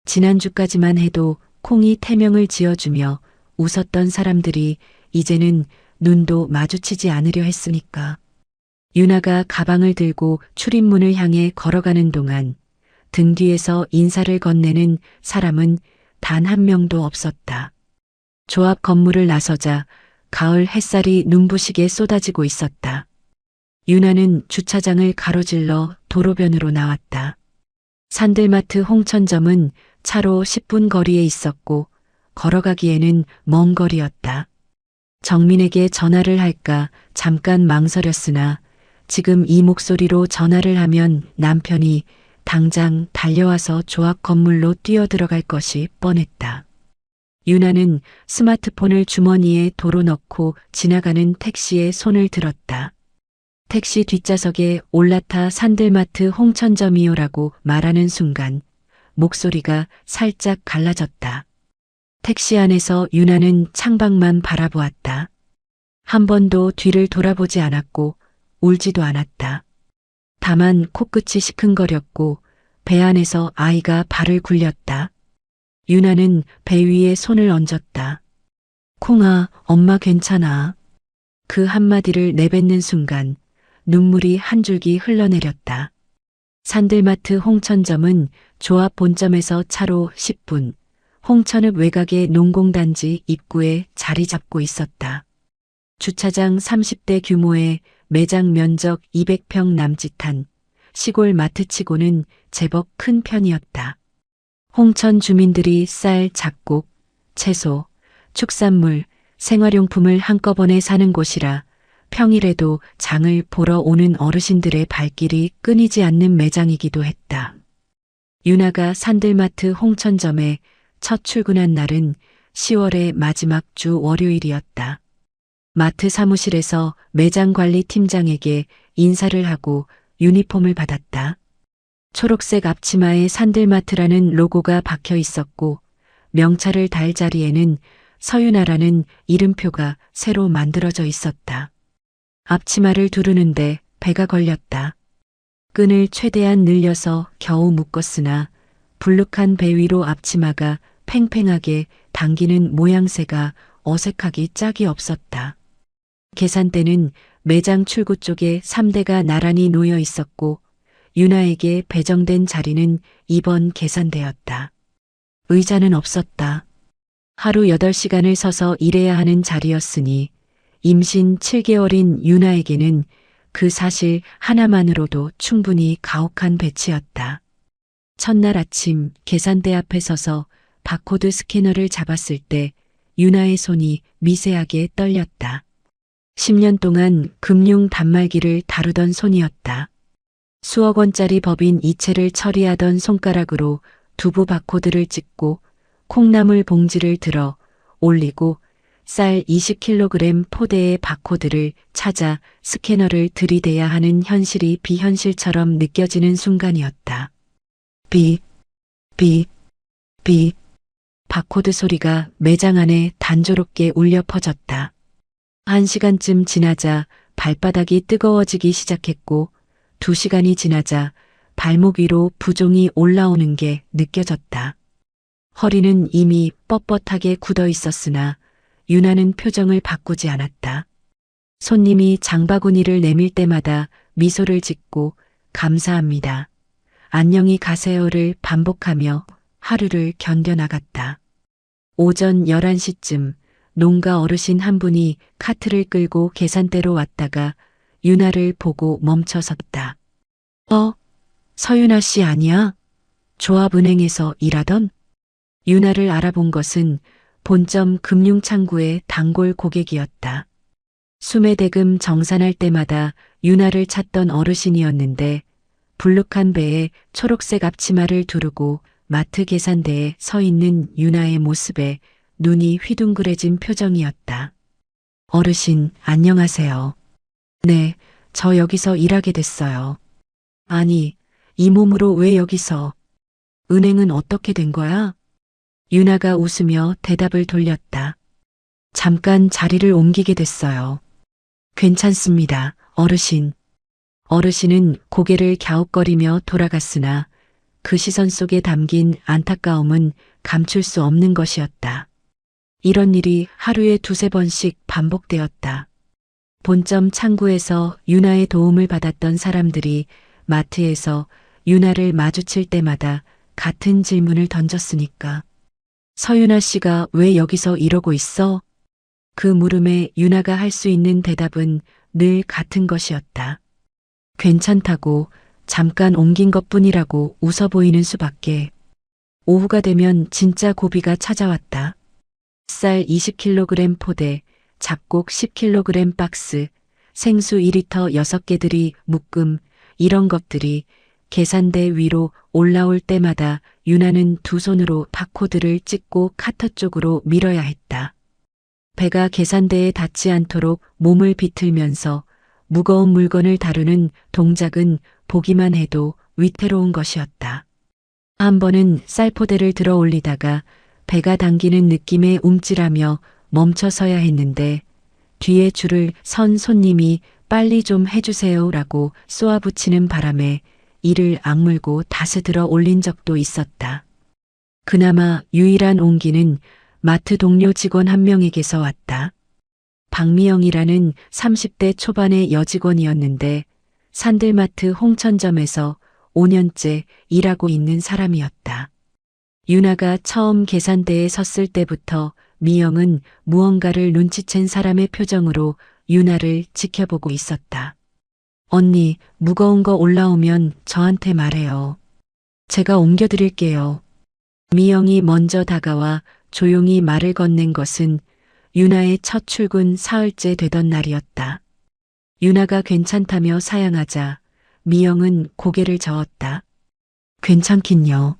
지난주까지만 해도 콩이 태명을 지어주며 웃었던 사람들이 이제는 눈도 마주치지 않으려 했으니까. 유나가 가방을 들고 출입문을 향해 걸어가는 동안 등 뒤에서 인사를 건네는 사람은 단 한 명도 없었다. 조합 건물을 나서자 가을 햇살이 눈부시게 쏟아지고 있었다. 유나는 주차장을 가로질러 도로변으로 나왔다. 산들마트 홍천점은 차로 10분 거리에 있었고 걸어가기에는 먼 거리였다. 정민에게 전화를 할까 잠깐 망설였으나 지금 이 목소리로 전화를 하면 남편이 당장 달려와서 조합 건물로 뛰어들어갈 것이 뻔했다. 유나는 스마트폰을 주머니에 도로 넣고 지나가는 택시에 손을 들었다. 택시 뒷좌석에 올라타 산들마트 홍천점이요라고 말하는 순간 목소리가 살짝 갈라졌다. 택시 안에서 유나는 창밖만 바라보았다. 한 번도 뒤를 돌아보지 않았고 울지도 않았다. 다만 코끝이 시큰거렸고 배 안에서 아이가 발을 굴렸다. 유나는 배 위에 손을 얹었다. 콩아, 엄마 괜찮아. 그 한마디를 내뱉는 순간 눈물이 한 줄기 흘러내렸다. 산들마트 홍천점은 조합 본점에서 차로 10분, 홍천읍 외곽의 농공단지 입구에 자리 잡고 있었다. 주차장 30대 규모의 매장 면적 200평 남짓한 시골 마트치고는 제법 큰 편이었다. 홍천 주민들이 쌀, 잡곡, 채소, 축산물, 생활용품을 한꺼번에 사는 곳이라 평일에도 장을 보러 오는 어르신들의 발길이 끊이지 않는 매장이기도 했다. 유나가 산들마트 홍천점에 첫 출근한 날은 10월의 마지막 주 월요일이었다. 마트 사무실에서 매장관리팀장에게 인사를 하고 유니폼을 받았다. 초록색 앞치마에 산들마트라는 로고가 박혀 있었고 명찰을 달 자리에는 서윤아라는 이름표가 새로 만들어져 있었다. 앞치마를 두르는데 배가 걸렸다. 끈을 최대한 늘려서 겨우 묶었으나 불룩한 배 위로 앞치마가 팽팽하게 당기는 모양새가 어색하기 짝이 없었다. 계산대는 매장 출구 쪽에 3대가 나란히 놓여 있었고 유나에게 배정된 자리는 2번 계산대였다. 의자는 없었다. 하루 8시간을 서서 일해야 하는 자리였으니 임신 7개월인 유나에게는 그 사실 하나만으로도 충분히 가혹한 배치였다. 첫날 아침 계산대 앞에 서서 바코드 스캐너를 잡았을 때 유나의 손이 미세하게 떨렸다. 10년 동안 금융 단말기를 다루던 손이었다. 수억 원짜리 법인 이체를 처리하던 손가락으로 두부 바코드를 찍고 콩나물 봉지를 들어 올리고 쌀 20kg 포대의 바코드를 찾아 스캐너를 들이대야 하는 현실이 비현실처럼 느껴지는 순간이었다. 비, 비, 비. 바코드 소리가 매장 안에 단조롭게 울려 퍼졌다. 1시간쯤 지나자 발바닥이 뜨거워지기 시작했고 2시간이 지나자 발목 위로 부종이 올라오는 게 느껴졌다. 허리는 이미 뻣뻣하게 굳어 있었으나 유나는 표정을 바꾸지 않았다. 손님이 장바구니를 내밀 때마다 미소를 짓고 감사합니다. 안녕히 가세요를 반복하며 하루를 견뎌나갔다. 오전 11시쯤 농가 어르신 한 분이 카트를 끌고 계산대로 왔다가 유나를 보고 멈춰섰다. 서윤아 씨 아니야? 조합은행에서 일하던? 유나를 알아본 것은 본점 금융창구의 단골 고객이었다. 수매대금 정산할 때마다 유나를 찾던 어르신이었는데 불룩한 배에 초록색 앞치마를 두르고 마트 계산대에 서 있는 유나의 모습에 눈이 휘둥그레진 표정이었다. 어르신, 안녕하세요. 네, 저 여기서 일하게 됐어요. 아니, 이 몸으로 왜 여기서? 은행은 어떻게 된 거야? 유나가 웃으며 대답을 돌렸다. 잠깐 자리를 옮기게 됐어요. 괜찮습니다, 어르신. 어르신은 고개를 갸웃거리며 돌아갔으나 그 시선 속에 담긴 안타까움은 감출 수 없는 것이었다. 이런 일이 하루에 두세 번씩 반복되었다. 본점 창구에서 유나의 도움을 받았던 사람들이 마트에서 유나를 마주칠 때마다 같은 질문을 던졌으니까. 서윤아 씨가 왜 여기서 이러고 있어? 그 물음에 유나가 할 수 있는 대답은 늘 같은 것이었다. 괜찮다고, 잠깐 옮긴 것뿐이라고 웃어 보이는 수밖에. 오후가 되면 진짜 고비가 찾아왔다. 쌀 20kg 포대, 잡곡 10kg 박스, 생수 2리터 6개들이 묶음, 이런 것들이 계산대 위로 올라올 때마다 유나는 두 손으로 바코드를 찍고 카터 쪽으로 밀어야 했다. 배가 계산대에 닿지 않도록 몸을 비틀면서 무거운 물건을 다루는 동작은 보기만 해도 위태로운 것이었다. 한 번은 쌀포대를 들어 올리다가 배가 당기는 느낌에 움찔하며 멈춰서야 했는데 뒤에 줄을 선 손님이 빨리 좀 해주세요라고 쏘아붙이는 바람에 이를 악물고 다시 들어 올린 적도 있었다. 그나마 유일한 온기는 마트 동료 직원 한 명에게서 왔다. 박미영이라는 30대 초반의 여직원이었는데 산들마트 홍천점에서 5년째 일하고 있는 사람이었다. 유나가 처음 계산대에 섰을 때부터 미영은 무언가를 눈치챈 사람의 표정으로 유나를 지켜보고 있었다. 언니, 무거운 거 올라오면 저한테 말해요. 제가 옮겨드릴게요. 미영이 먼저 다가와 조용히 말을 건넨 것은 유나의 첫 출근 사흘째 되던 날이었다. 유나가 괜찮다며 사양하자 미영은 고개를 저었다. 괜찮긴요.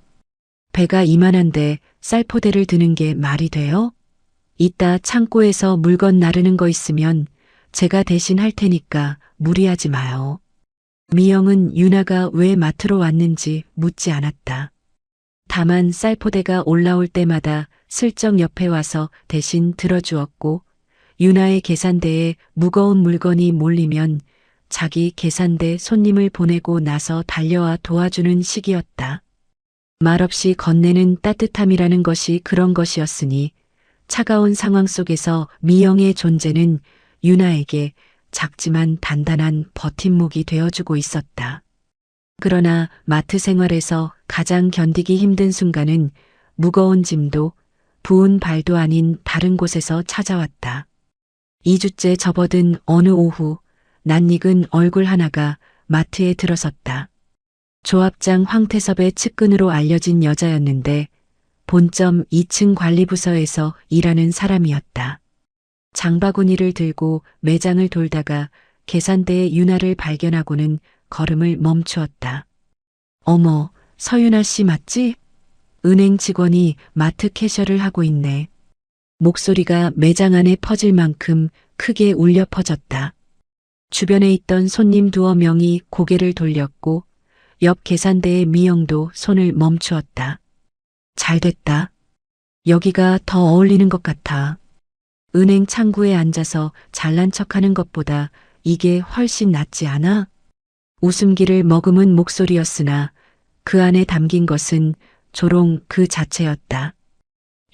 배가 이만한데 쌀포대를 드는 게 말이 돼요? 이따 창고에서 물건 나르는 거 있으면 제가 대신 할 테니까 무리하지 마요. 미영은 유나가 왜 마트로 왔는지 묻지 않았다. 다만 쌀포대가 올라올 때마다 슬쩍 옆에 와서 대신 들어주었고 유나의 계산대에 무거운 물건이 몰리면 자기 계산대 손님을 보내고 나서 달려와 도와주는 식이었다. 말없이 건네는 따뜻함이라는 것이 그런 것이었으니 차가운 상황 속에서 미영의 존재는 유나에게 작지만 단단한 버팀목이 되어주고 있었다. 그러나 마트 생활에서 가장 견디기 힘든 순간은 무거운 짐도 부은 발도 아닌 다른 곳에서 찾아왔다. 2주째 접어든 어느 오후 낯익은 얼굴 하나가 마트에 들어섰다. 조합장 황태섭의 측근으로 알려진 여자였는데 본점 2층 관리부서에서 일하는 사람이었다. 장바구니를 들고 매장을 돌다가 계산대에 유나를 발견하고는 걸음을 멈추었다. 어머, 서윤아 씨 맞지? 은행 직원이 마트 캐셔를 하고 있네. 목소리가 매장 안에 퍼질 만큼 크게 울려 퍼졌다. 주변에 있던 손님 두어 명이 고개를 돌렸고 옆 계산대의 미영도 손을 멈추었다. 잘됐다. 여기가 더 어울리는 것 같아. 은행 창구에 앉아서 잘난 척하는 것보다 이게 훨씬 낫지 않아? 웃음기를 머금은 목소리였으나 그 안에 담긴 것은 조롱 그 자체였다.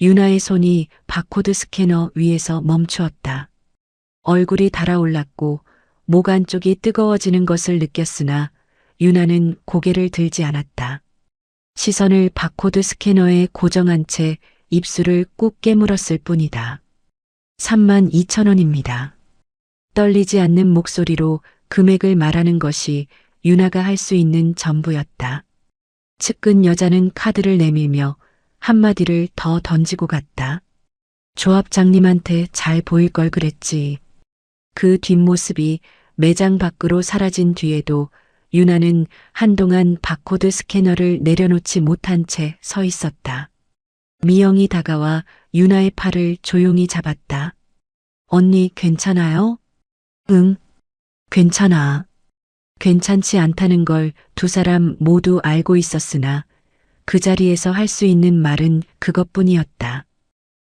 유나의 손이 바코드 스캐너 위에서 멈추었다. 얼굴이 달아올랐고 목 안쪽이 뜨거워지는 것을 느꼈으나 유나는 고개를 들지 않았다. 시선을 바코드 스캐너에 고정한 채 입술을 꾹 깨물었을 뿐이다. 32,000원입니다. 떨리지 않는 목소리로 금액을 말하는 것이 유나가 할 수 있는 전부였다. 측근 여자는 카드를 내밀며 한마디를 더 던지고 갔다. 조합장님한테 잘 보일 걸 그랬지. 그 뒷모습이 매장 밖으로 사라진 뒤에도 유나는 한동안 바코드 스캐너를 내려놓지 못한 채 서 있었다. 미영이 다가와 유나의 팔을 조용히 잡았다. 언니 괜찮아요? 응, 괜찮아. 괜찮지 않다는 걸 두 사람 모두 알고 있었으나 그 자리에서 할 수 있는 말은 그것뿐이었다.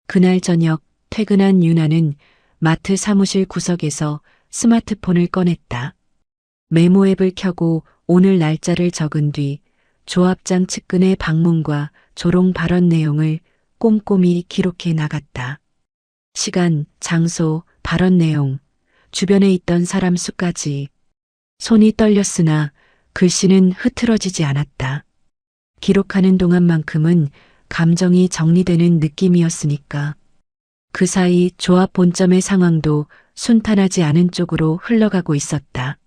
그날 저녁 퇴근한 유나는 마트 사무실 구석에서 스마트폰을 꺼냈다. 메모 앱을 켜고 오늘 날짜를 적은 뒤 조합장 측근의 방문과 조롱 발언 내용을 꼼꼼히 기록해 나갔다. 시간, 장소, 발언 내용, 주변에 있던 사람 수까지. 손이 떨렸으나 글씨는 흐트러지지 않았다. 기록하는 동안만큼은 감정이 정리되는 느낌이었으니까. 그 사이 조합 본점의 상황도 순탄하지 않은 쪽으로 흘러가고 있었다.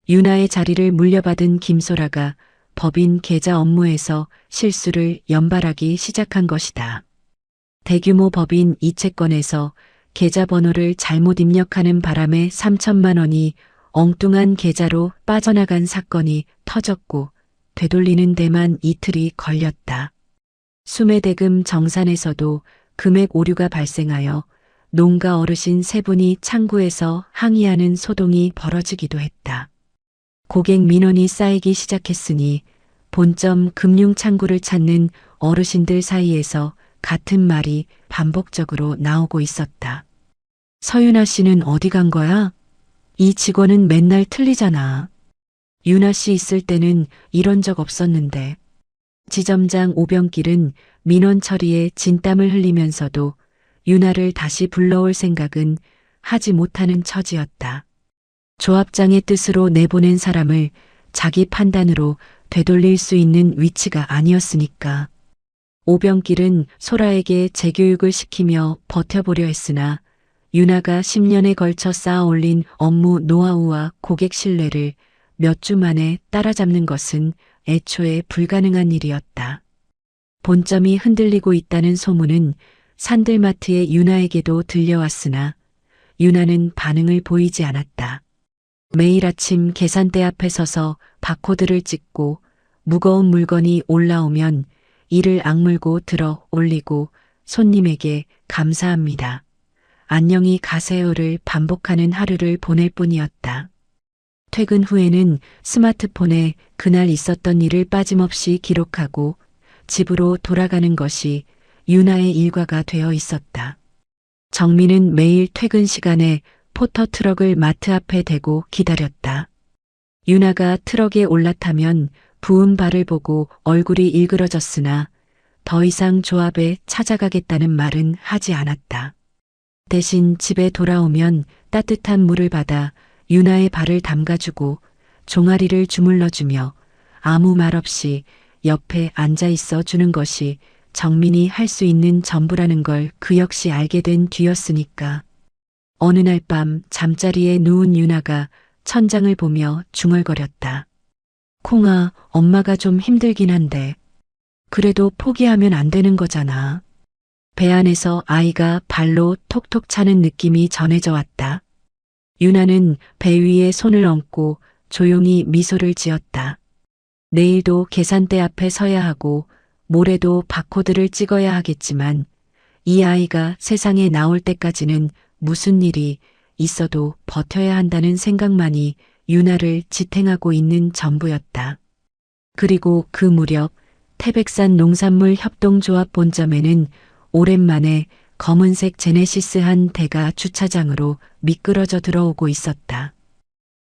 유나의 자리를 물려받은 김소라가 법인 계좌 업무에서 실수를 연발하기 시작한 것이다. 대규모 법인 이체권에서 계좌번호를 잘못 입력하는 바람에 3천만 원이 엉뚱한 계좌로 빠져나간 사건이 터졌고 되돌리는 데만 이틀이 걸렸다. 수매대금 정산에서도 금액 오류가 발생하여 농가 어르신 세 분이 창구에서 항의하는 소동이 벌어지기도 했다. 고객 민원이 쌓이기 시작했으니 본점 금융 창구를 찾는 어르신들 사이에서 같은 말이 반복적으로 나오고 있었다. 서윤아 씨는 어디 간 거야? 이 직원은 맨날 틀리잖아. 유나 씨 있을 때는 이런 적 없었는데. 지점장 오병길은 민원 처리에 진땀을 흘리면서도 유나를 다시 불러올 생각은 하지 못하는 처지였다. 조합장의 뜻으로 내보낸 사람을 자기 판단으로 되돌릴 수 있는 위치가 아니었으니까. 오병길은 소라에게 재교육을 시키며 버텨보려 했으나 유나가 10년에 걸쳐 쌓아올린 업무 노하우와 고객 신뢰를 몇 주 만에 따라잡는 것은 애초에 불가능한 일이었다. 본점이 흔들리고 있다는 소문은 산들마트의 유나에게도 들려왔으나 유나는 반응을 보이지 않았다. 매일 아침 계산대 앞에 서서 바코드를 찍고 무거운 물건이 올라오면 이를 악물고 들어 올리고 손님에게 감사합니다. 안녕히 가세요를 반복하는 하루를 보낼 뿐이었다. 퇴근 후에는 스마트폰에 그날 있었던 일을 빠짐없이 기록하고 집으로 돌아가는 것이 유나의 일과가 되어 있었다. 정민은 매일 퇴근 시간에 포터 트럭을 마트 앞에 대고 기다렸다. 유나가 트럭에 올라타면 부은 발을 보고 얼굴이 일그러졌으나 더 이상 조합에 찾아가겠다는 말은 하지 않았다. 대신 집에 돌아오면 따뜻한 물을 받아 유나의 발을 담가주고 종아리를 주물러주며 아무 말 없이 옆에 앉아 있어 주는 것이 정민이 할 수 있는 전부라는 걸 그 역시 알게 된 뒤였으니까. 어느 날 밤 잠자리에 누운 유나가 천장을 보며 중얼거렸다. 콩아, 엄마가 좀 힘들긴 한데 그래도 포기하면 안 되는 거잖아. 배 안에서 아이가 발로 톡톡 차는 느낌이 전해져 왔다. 유나는 배 위에 손을 얹고 조용히 미소를 지었다. 내일도 계산대 앞에 서야 하고 모레도 바코드를 찍어야 하겠지만 이 아이가 세상에 나올 때까지는 무슨 일이 있어도 버텨야 한다는 생각만이 유나를 지탱하고 있는 전부였다. 그리고 그 무렵 태백산 농산물 협동조합 본점에는 오랜만에 검은색 제네시스 한 대가 주차장으로 미끄러져 들어오고 있었다.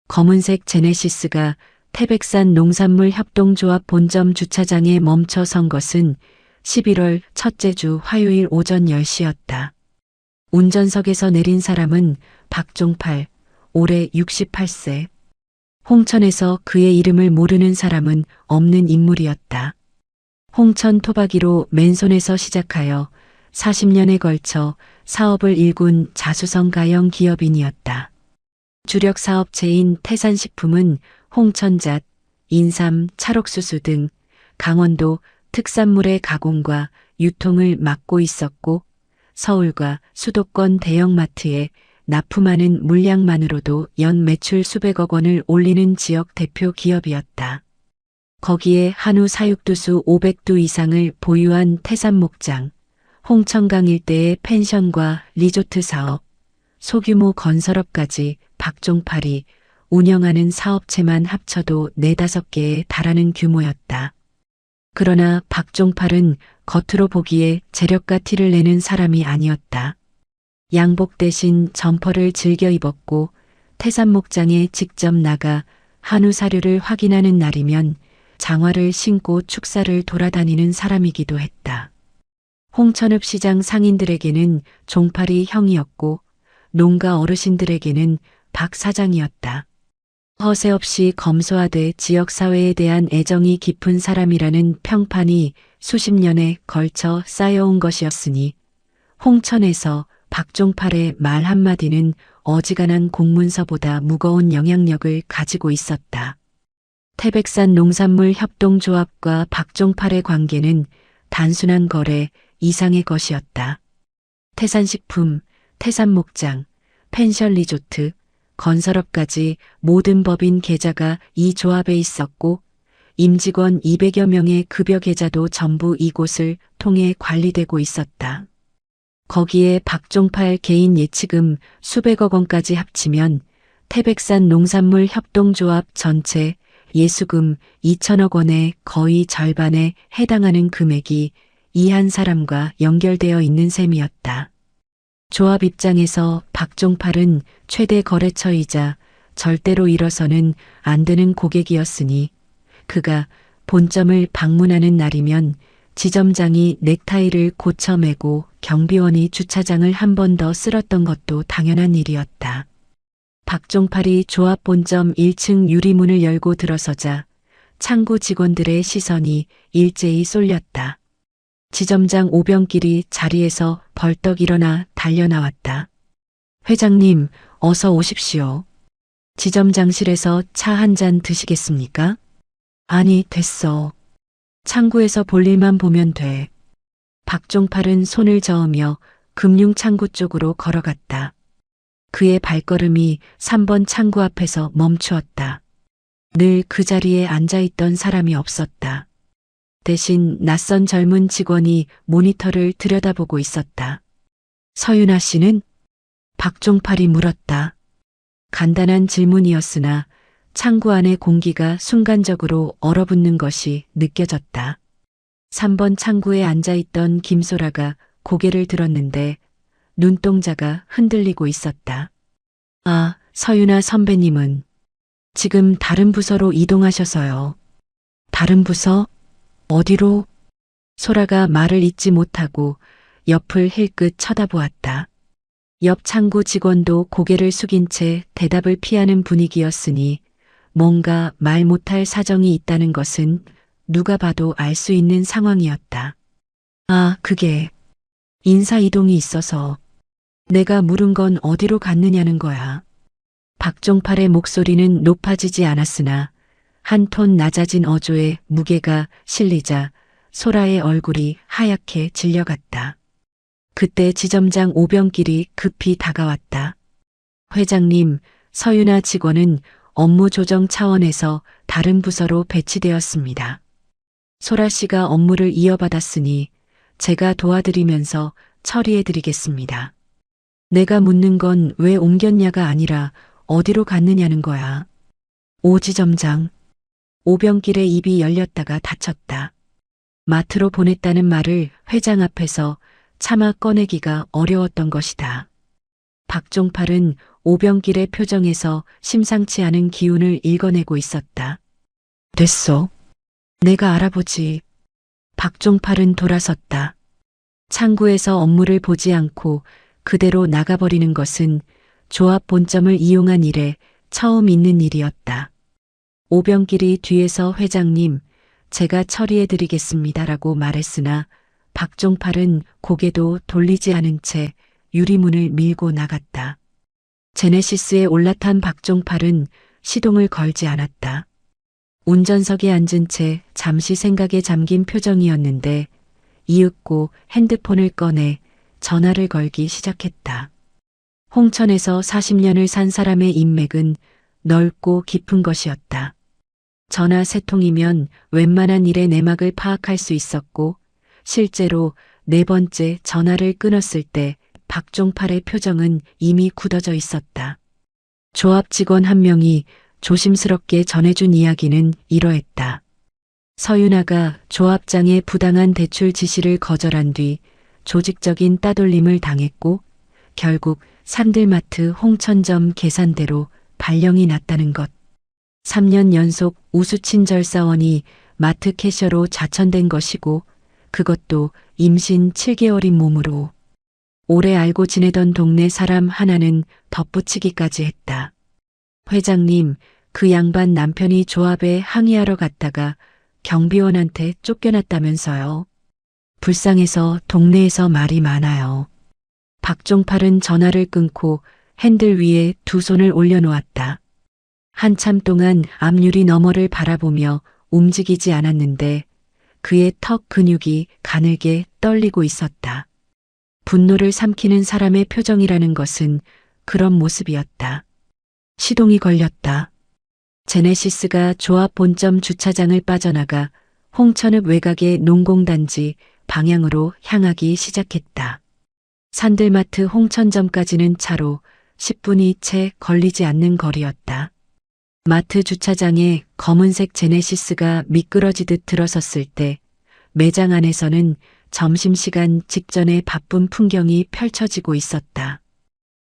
검은색 제네시스가 태백산 농산물 협동조합 본점 주차장에 멈춰 선 것은 11월 첫째 주 화요일 오전 10시였다. 운전석에서 내린 사람은 박종팔, 올해 68세. 홍천에서 그의 이름을 모르는 사람은 없는 인물이었다. 홍천 토박이로 맨손에서 시작하여 40년에 걸쳐 사업을 일군 자수성 가형 기업인이었다. 주력 사업체인 태산식품은 홍천잣, 인삼, 찰옥수수 등 강원도 특산물의 가공과 유통을 맡고 있었고 서울과 수도권 대형마트에 납품하는 물량만으로도 연 매출 수백억 원을 올리는 지역 대표 기업이었다. 거기에 한우 사육두수 500두 이상을 보유한 태산목장, 홍천강 일대의 펜션과 리조트 사업, 소규모 건설업까지 박종팔이 운영하는 사업체만 합쳐도 4~5개에 달하는 규모였다. 그러나 박종팔은 겉으로 보기에 재력가 티를 내는 사람이 아니었다. 양복 대신 점퍼를 즐겨 입었고 태산목장에 직접 나가 한우 사료를 확인하는 날이면 장화를 신고 축사를 돌아다니는 사람이기도 했다. 홍천읍 시장 상인들에게는 종팔이 형이었고 농가 어르신들에게는 박 사장이었다. 허세 없이 검소하되 지역사회에 대한 애정이 깊은 사람이라는 평판이 수십 년에 걸쳐 쌓여온 것이었으니 홍천에서 박종팔의 말 한마디는 어지간한 공문서보다 무거운 영향력을 가지고 있었다. 태백산 농산물 협동조합과 박종팔의 관계는 단순한 거래 이상의 것이었다. 태산식품, 태산목장, 펜션 리조트, 건설업까지 모든 법인 계좌가 이 조합에 있었고 임직원 200여 명의 급여 계좌도 전부 이곳을 통해 관리되고 있었다. 거기에 박종팔 개인 예치금 수백억 원까지 합치면 태백산 농산물 협동조합 전체 예수금 2천억 원의 거의 절반에 해당하는 금액이 이 한 사람과 연결되어 있는 셈이었다. 조합 입장에서 박종팔은 최대 거래처이자 절대로 일어서는 안 되는 고객이었으니 그가 본점을 방문하는 날이면 지점장이 넥타이를 고쳐 매고 경비원이 주차장을 한 번 더 쓸었던 것도 당연한 일이었다. 박종팔이 조합 본점 1층 유리문을 열고 들어서자 창구 직원들의 시선이 일제히 쏠렸다. 지점장 오병길이 자리에서 벌떡 일어나 달려나왔다. 회장님, 어서 오십시오. 지점장실에서 차 한 잔 드시겠습니까? 아니, 됐어. 창구에서 볼 일만 보면 돼. 박종팔은 손을 저으며 금융창구 쪽으로 걸어갔다. 그의 발걸음이 3번 창구 앞에서 멈추었다. 늘 그 자리에 앉아있던 사람이 없었다. 대신 낯선 젊은 직원이 모니터를 들여다보고 있었다. 서윤아 씨는? 박종팔이 물었다. 간단한 질문이었으나 창구 안의 공기가 순간적으로 얼어붙는 것이 느껴졌다. 3번 창구에 앉아있던 김소라가 고개를 들었는데 눈동자가 흔들리고 있었다. 아, 서윤아 선배님은 지금 다른 부서로 이동하셔서요. 다른 부서? 어디로? 소라가 말을 잇지 못하고 옆을 힐끗 쳐다보았다. 옆 창구 직원도 고개를 숙인 채 대답을 피하는 분위기였으니 뭔가 말 못할 사정이 있다는 것은 누가 봐도 알 수 있는 상황이었다. 아, 그게 인사 이동이 있어서 내가 물은 건 어디로 갔느냐는 거야. 박종팔의 목소리는 높아지지 않았으나 한 톤 낮아진 어조에 무게가 실리자 소라의 얼굴이 하얗게 질려갔다. 그때 지점장 오병길이 급히 다가왔다. 회장님, 서윤아 직원은 업무 조정 차원에서 다른 부서로 배치되었습니다. 소라 씨가 업무를 이어받았으니 제가 도와드리면서 처리해드리겠습니다. 내가 묻는 건 왜 옮겼냐가 아니라 어디로 갔느냐는 거야. 오 지점장. 오병길의 입이 열렸다가 닫혔다. 마트로 보냈다는 말을 회장 앞에서 차마 꺼내기가 어려웠던 것이다. 박종팔은 오병길의 표정에서 심상치 않은 기운을 읽어내고 있었다. 됐어. 내가 알아보지. 박종팔은 돌아섰다. 창구에서 업무를 보지 않고 그대로 나가버리는 것은 조합 본점을 이용한 이래 처음 있는 일이었다. 오병길이 뒤에서 회장님, 제가 처리해드리겠습니다라고 말했으나 박종팔은 고개도 돌리지 않은 채 유리문을 밀고 나갔다. 제네시스에 올라탄 박종팔은 시동을 걸지 않았다. 운전석에 앉은 채 잠시 생각에 잠긴 표정이었는데 이윽고 핸드폰을 꺼내 전화를 걸기 시작했다. 홍천에서 40년을 산 사람의 인맥은 넓고 깊은 것이었다. 전화 세 통이면 웬만한 일의 내막을 파악할 수 있었고 실제로 네 번째 전화를 끊었을 때 박종팔의 표정은 이미 굳어져 있었다. 조합 직원 한 명이 조심스럽게 전해준 이야기는 이러했다. 서윤아가 조합장의 부당한 대출 지시를 거절한 뒤 조직적인 따돌림을 당했고 결국 산들마트 홍천점 계산대로 발령이 났다는 것. 3년 연속 우수친절사원이 마트 캐셔로 자천된 것이고 그것도 임신 7개월인 몸으로. 오래 알고 지내던 동네 사람 하나는 덧붙이기까지 했다. 회장님, 그 양반 남편이 조합에 항의하러 갔다가 경비원한테 쫓겨났다면서요. 불쌍해서 동네에서 말이 많아요. 박종팔은 전화를 끊고 핸들 위에 두 손을 올려놓았다. 한참 동안 앞유리 너머를 바라보며 움직이지 않았는데 그의 턱 근육이 가늘게 떨리고 있었다. 분노를 삼키는 사람의 표정이라는 것은 그런 모습이었다. 시동이 걸렸다. 제네시스가 조합 본점 주차장을 빠져나가 홍천읍 외곽의 농공단지 방향으로 향하기 시작했다. 산들마트 홍천점까지는 차로 10분이 채 걸리지 않는 거리였다. 마트 주차장에 검은색 제네시스가 미끄러지듯 들어섰을 때 매장 안에서는 점심시간 직전에 바쁜 풍경이 펼쳐지고 있었다.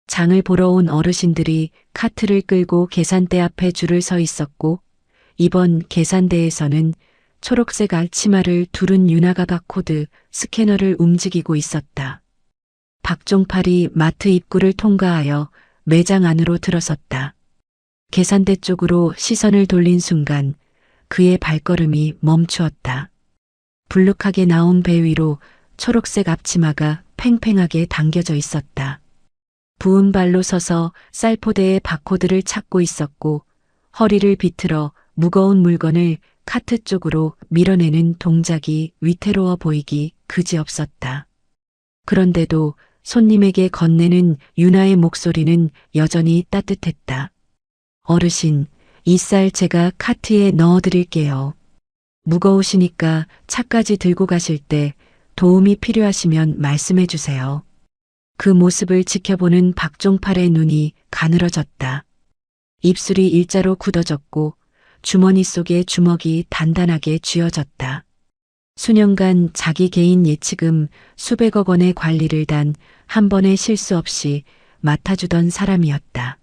장을 보러 온 어르신들이 카트를 끌고 계산대 앞에 줄을 서 있었고 이번 계산대에서는 초록색 알치마를 두른 윤아가 바코드 스캐너를 움직이고 있었다. 박종팔이 마트 입구를 통과하여 매장 안으로 들어섰다. 계산대 쪽으로 시선을 돌린 순간 그의 발걸음이 멈추었다. 불룩하게 나온 배 위로 초록색 앞치마가 팽팽하게 당겨져 있었다. 부은 발로 서서 쌀포대의 바코드를 찾고 있었고 허리를 비틀어 무거운 물건을 카트 쪽으로 밀어내는 동작이 위태로워 보이기 그지없었다. 그런데도 손님에게 건네는 윤아의 목소리는 여전히 따뜻했다. 어르신, 이 쌀 제가 카트에 넣어드릴게요. 무거우시니까 차까지 들고 가실 때 도움이 필요하시면 말씀해 주세요. 그 모습을 지켜보는 박종팔의 눈이 가늘어졌다. 입술이 일자로 굳어졌고 주머니 속에 주먹이 단단하게 쥐어졌다. 수년간 자기 개인 예치금 수백억 원의 관리를 단 한 번의 실수 없이 맡아주던 사람이었다.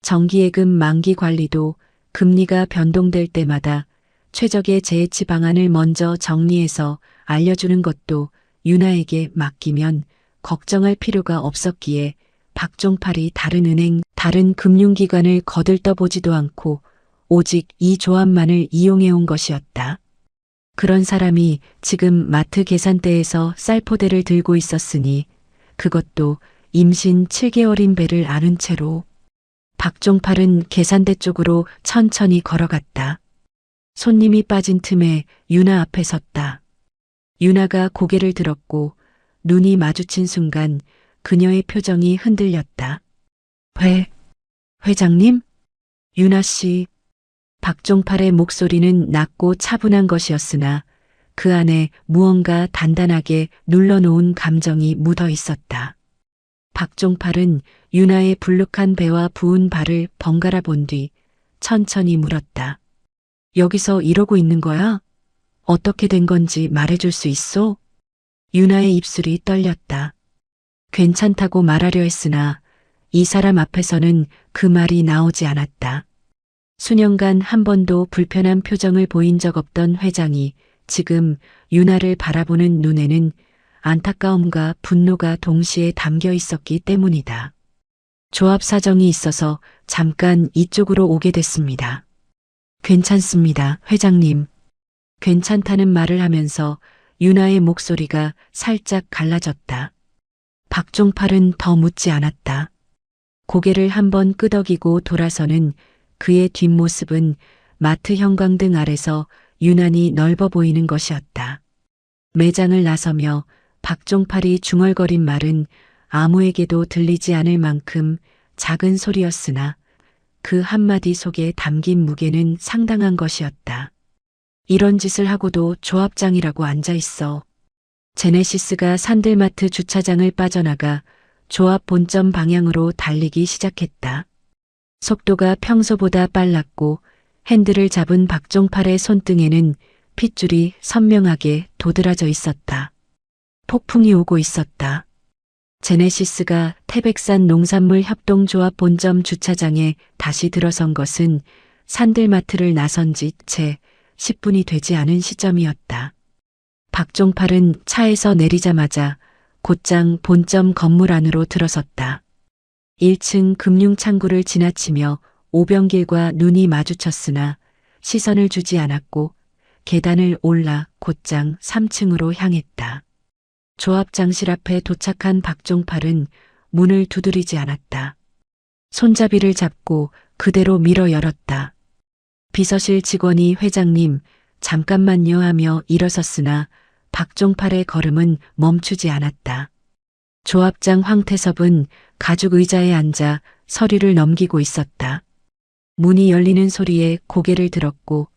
정기예금 만기 관리도 금리가 변동될 때마다 최적의 재해치 방안을 먼저 정리해서 알려주는 것도 윤아에게 맡기면 걱정할 필요가 없었기에 박종팔이 다른 은행, 다른 금융기관을 거들떠보지도 않고 오직 이 조합만을 이용해온 것이었다. 그런 사람이 지금 마트 계산대에서 쌀포대를 들고 있었으니 그것도 임신 7개월인 배를 아는 채로 박종팔은 계산대 쪽으로 천천히 걸어갔다. 손님이 빠진 틈에 윤아 앞에 섰다. 윤아가 고개를 들었고 눈이 마주친 순간 그녀의 표정이 흔들렸다. 회장님? 윤아 씨. 박종팔의 목소리는 낮고 차분한 것이었으나 그 안에 무언가 단단하게 눌러놓은 감정이 묻어 있었다. 박종팔은 윤아의 불룩한 배와 부은 발을 번갈아 본 뒤 천천히 물었다. 여기서 이러고 있는 거야? 어떻게 된 건지 말해줄 수 있어? 윤아의 입술이 떨렸다. 괜찮다고 말하려 했으나 이 사람 앞에서는 그 말이 나오지 않았다. 수년간 한 번도 불편한 표정을 보인 적 없던 회장이 지금 윤아를 바라보는 눈에는 안타까움과 분노가 동시에 담겨 있었기 때문이다. 조합 사정이 있어서 잠깐 이쪽으로 오게 됐습니다. 괜찮습니다, 회장님. 괜찮다는 말을 하면서 윤아의 목소리가 살짝 갈라졌다. 박종팔은 더 묻지 않았다. 고개를 한번 끄덕이고 돌아서는 그의 뒷모습은 마트 형광등 아래서 유난히 넓어 보이는 것이었다. 매장을 나서며 박종팔이 중얼거린 말은 아무에게도 들리지 않을 만큼 작은 소리였으나 그 한마디 속에 담긴 무게는 상당한 것이었다. 이런 짓을 하고도 조합장이라고 앉아 있어. 제네시스가 산들마트 주차장을 빠져나가 조합 본점 방향으로 달리기 시작했다. 속도가 평소보다 빨랐고 핸들을 잡은 박종팔의 손등에는 핏줄이 선명하게 도드라져 있었다. 폭풍이 오고 있었다. 제네시스가 태백산 농산물 협동조합 본점 주차장에 다시 들어선 것은 산들마트를 나선 지 채 10분이 되지 않은 시점이었다. 박종팔은 차에서 내리자마자 곧장 본점 건물 안으로 들어섰다. 1층 금융창구를 지나치며 오병길과 눈이 마주쳤으나 시선을 주지 않았고 계단을 올라 곧장 3층으로 향했다. 조합장실 앞에 도착한 박종팔은 문을 두드리지 않았다. 손잡이를 잡고 그대로 밀어 열었다. 비서실 직원이 회장님, 잠깐만요 하며 일어섰으나 박종팔의 걸음은 멈추지 않았다. 조합장 황태섭은 가죽 의자에 앉아 서류를 넘기고 있었다. 문이 열리는 소리에 고개를 들었고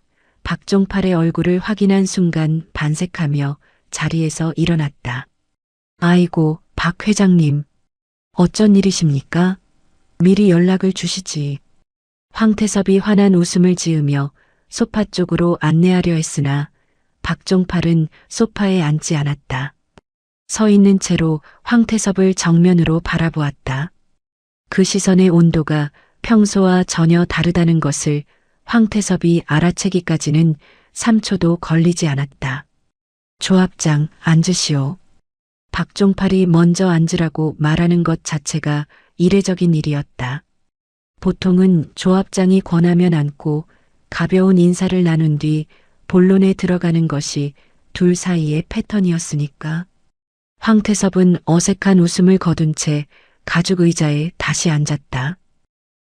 박종팔의 얼굴을 확인한 순간 반색하며 자리에서 일어났다. 아이고, 박 회장님. 어쩐 일이십니까? 미리 연락을 주시지. 황태섭이 환한 웃음을 지으며 소파 쪽으로 안내하려 했으나 박종팔은 소파에 앉지 않았다. 서 있는 채로 황태섭을 정면으로 바라보았다. 그 시선의 온도가 평소와 전혀 다르다는 것을 황태섭이 알아채기까지는 3초도 걸리지 않았다. 조합장, 앉으시오. 박종팔이 먼저 앉으라고 말하는 것 자체가 이례적인 일이었다. 보통은 조합장이 권하면 앉고 가벼운 인사를 나눈 뒤 본론에 들어가는 것이 둘 사이의 패턴이었으니까. 황태섭은 어색한 웃음을 거둔 채 가죽 의자에 다시 앉았다.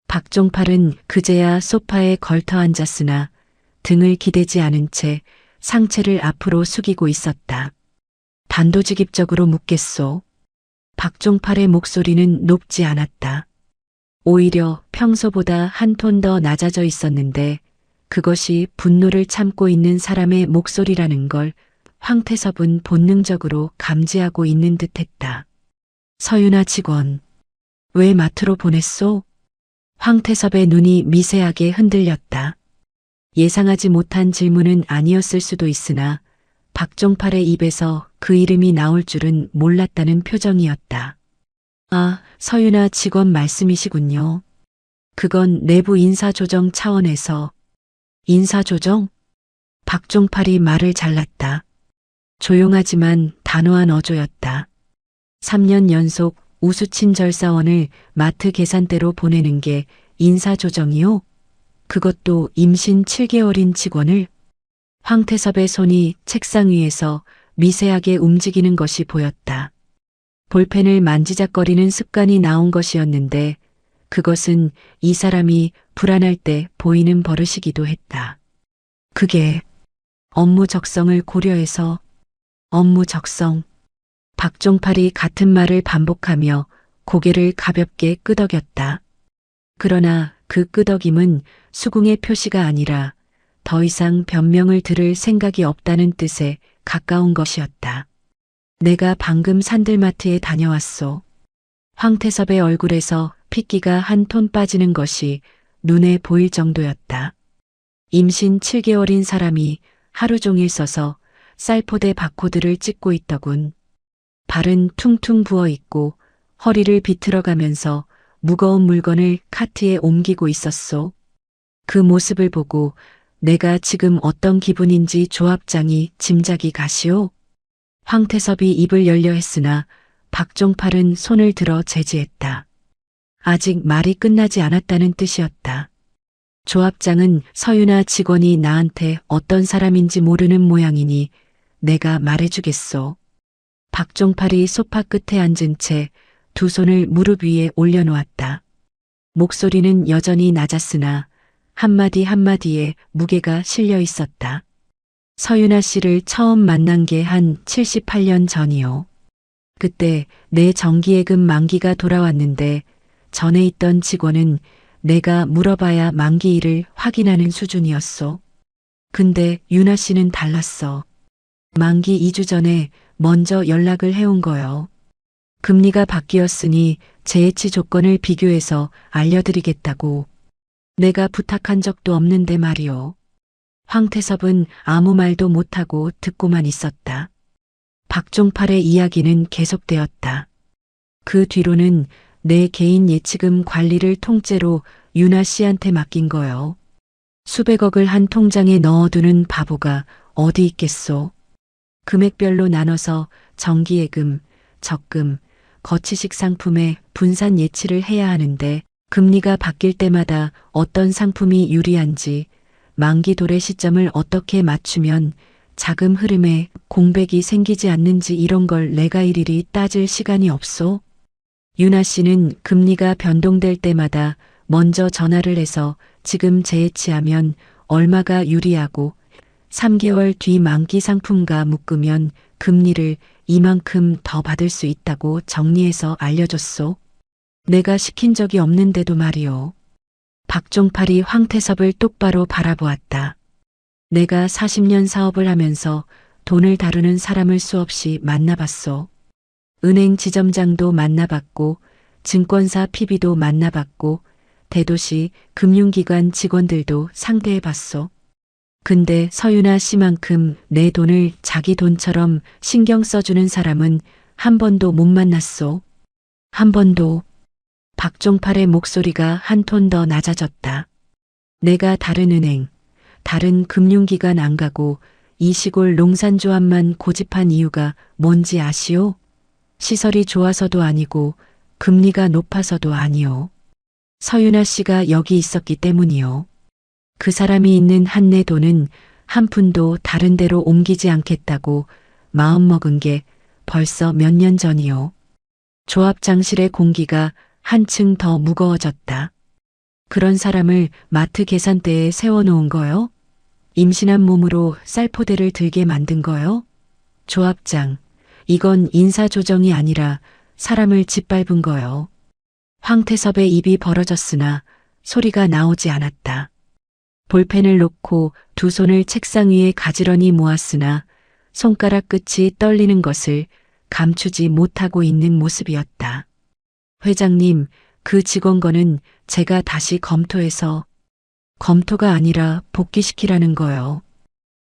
박종팔은 그제야 소파에 걸터 앉았으나 등을 기대지 않은 채 상체를 앞으로 숙이고 있었다. 단도직입적으로 묻겠소. 박종팔의 목소리는 높지 않았다. 오히려 평소보다 한 톤 더 낮아져 있었는데 그것이 분노를 참고 있는 사람의 목소리라는 걸 황태섭은 본능적으로 감지하고 있는 듯했다. 서윤아 직원, 왜 마트로 보냈소? 황태섭의 눈이 미세하게 흔들렸다. 예상하지 못한 질문은 아니었을 수도 있으나 박종팔의 입에서 그 이름이 나올 줄은 몰랐다는 표정이었다. 아, 서윤아 직원 말씀이시군요. 그건 내부 인사조정 차원에서. 인사조정? 박종팔이 말을 잘랐다. 조용하지만 단호한 어조였다. 3년 연속 우수친 절사원을 마트 계산대로 보내는 게 인사조정이요? 그것도 임신 7개월인 직원을? 황태섭의 손이 책상 위에서 미세하게 움직이는 것이 보였다. 볼펜을 만지작거리는 습관이 나온 것이었는데 그것은 이 사람이 불안할 때 보이는 버릇이기도 했다. 그게 업무 적성을 고려해서. 업무 적성. 박종팔이 같은 말을 반복하며 고개를 가볍게 끄덕였다. 그러나 그 끄덕임은 수긍의 표시가 아니라 더 이상 변명을 들을 생각이 없다는 뜻에 가까운 것이었다. 내가 방금 산들마트에 다녀왔소. 황태섭의 얼굴에서 핏기가 한 톤 빠지는 것이 눈에 보일 정도였다. 임신 7개월인 사람이 하루 종일 써서 쌀포대 바코드를 찍고 있더군. 발은 퉁퉁 부어 있고 허리를 비틀어가면서 무거운 물건을 카트에 옮기고 있었소. 그 모습을 보고 내가 지금 어떤 기분인지 조합장이 짐작이 가시오. 황태섭이 입을 열려 했으나 박종팔은 손을 들어 제지했다. 아직 말이 끝나지 않았다는 뜻이었다. 조합장은 서윤아 직원이 나한테 어떤 사람인지 모르는 모양이니 내가 말해주겠소. 박종팔이 소파 끝에 앉은 채 두 손을 무릎 위에 올려놓았다. 목소리는 여전히 낮았으나 한마디 한마디에 무게가 실려 있었다. 서윤아 씨를 처음 만난 게 한 78년 전이요. 그때 내 정기예금 만기가 돌아왔는데 전에 있던 직원은 내가 물어봐야 만기일을 확인하는 수준이었소. 근데 윤아 씨는 달랐어. 만기 2주 전에 먼저 연락을 해온 거요. 금리가 바뀌었으니 재해치 조건을 비교해서 알려드리겠다고. 내가 부탁한 적도 없는데 말이요. 황태섭은 아무 말도 못하고 듣고만 있었다. 박종팔의 이야기는 계속되었다. 그 뒤로는 내 개인 예치금 관리를 통째로 윤아 씨한테 맡긴 거요. 수백억을 한 통장에 넣어두는 바보가 어디 있겠소. 금액별로 나눠서 정기예금, 적금, 거치식 상품에 분산 예치를 해야 하는데 금리가 바뀔 때마다 어떤 상품이 유리한지 만기 도래 시점을 어떻게 맞추면 자금 흐름에 공백이 생기지 않는지 이런 걸 내가 일일이 따질 시간이 없소. 윤아 씨는 금리가 변동될 때마다 먼저 전화를 해서 지금 재예치하면 얼마가 유리하고 3개월 뒤 만기 상품과 묶으면 금리를 이만큼 더 받을 수 있다고 정리해서 알려줬소. 내가 시킨 적이 없는데도 말이오. 박종팔이 황태섭을 똑바로 바라보았다. 내가 40년 사업을 하면서 돈을 다루는 사람을 수없이 만나봤소. 은행 지점장도 만나봤고 증권사 PB도 만나봤고 대도시 금융기관 직원들도 상대해봤소. 근데 서윤아 씨만큼 내 돈을 자기 돈처럼 신경 써주는 사람은 한 번도 못 만났소. 한 번도. 박종팔의 목소리가 한 톤 더 낮아졌다. 내가 다른 은행, 다른 금융기관 안 가고 이 시골 농산조합만 고집한 이유가 뭔지 아시오? 시설이 좋아서도 아니고 금리가 높아서도 아니오. 서윤아 씨가 여기 있었기 때문이요. 그 사람이 있는 한 내 돈은 한 푼도 다른 데로 옮기지 않겠다고 마음먹은 게 벌써 몇 년 전이요. 조합장실의 공기가 한층 더 무거워졌다. 그런 사람을 마트 계산대에 세워놓은 거요? 임신한 몸으로 쌀포대를 들게 만든 거요? 조합장, 이건 인사조정이 아니라 사람을 짓밟은 거요. 황태섭의 입이 벌어졌으나 소리가 나오지 않았다. 볼펜을 놓고 두 손을 책상 위에 가지런히 모았으나 손가락 끝이 떨리는 것을 감추지 못하고 있는 모습이었다. 회장님, 그 직원건은 제가 다시 검토해서 검토가 아니라 복귀시키라는 거요.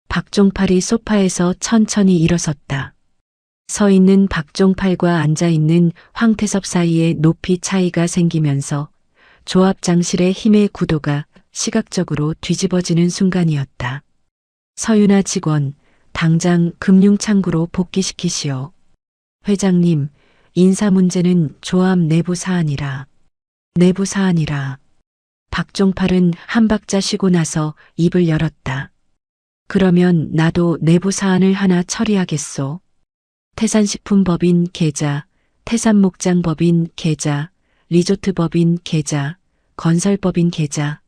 박종팔이 소파에서 천천히 일어섰다. 서 있는 박종팔과 앉아 있는 황태섭 사이에 높이 차이가 생기면서 조합장실의 힘의 구도가 시각적으로 뒤집어지는 순간이었다. 서윤아 직원, 당장 금융창구로 복귀시키시오. 회장님, 인사 문제는 조합 내부 사안이라. 내부 사안이라. 박종팔은 한 박자 쉬고 나서 입을 열었다. 그러면 나도 내부 사안을 하나 처리하겠소. 태산식품법인 계좌, 태산목장법인 계좌, 리조트법인 계좌, 건설법인 계좌.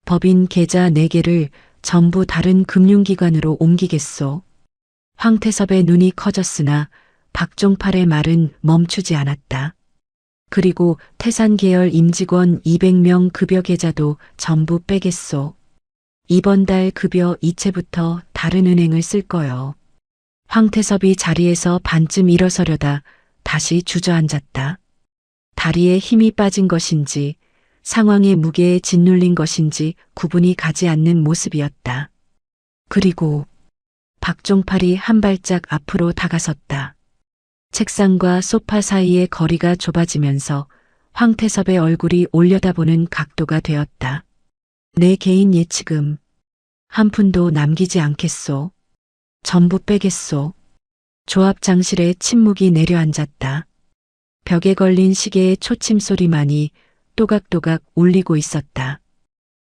법인 계좌 4개를 전부 다른 금융기관으로 옮기겠소. 황태섭의 눈이 커졌으나 박종팔의 말은 멈추지 않았다. 그리고 태산계열 임직원 200명 급여 계좌도 전부 빼겠소. 이번 달 급여 이체부터 다른 은행을 쓸 거요. 황태섭이 자리에서 반쯤 일어서려다 다시 주저앉았다. 다리에 힘이 빠진 것인지 상황의 무게에 짓눌린 것인지 구분이 가지 않는 모습이었다. 그리고 박종팔이 한 발짝 앞으로 다가섰다. 책상과 소파 사이의 거리가 좁아지면서 황태섭의 얼굴이 올려다보는 각도가 되었다. 내 개인 예치금 한 푼도 남기지 않겠소. 전부 빼겠소. 조합장실에 침묵이 내려앉았다. 벽에 걸린 시계의 초침 소리만이 또각또각 울리고 있었다.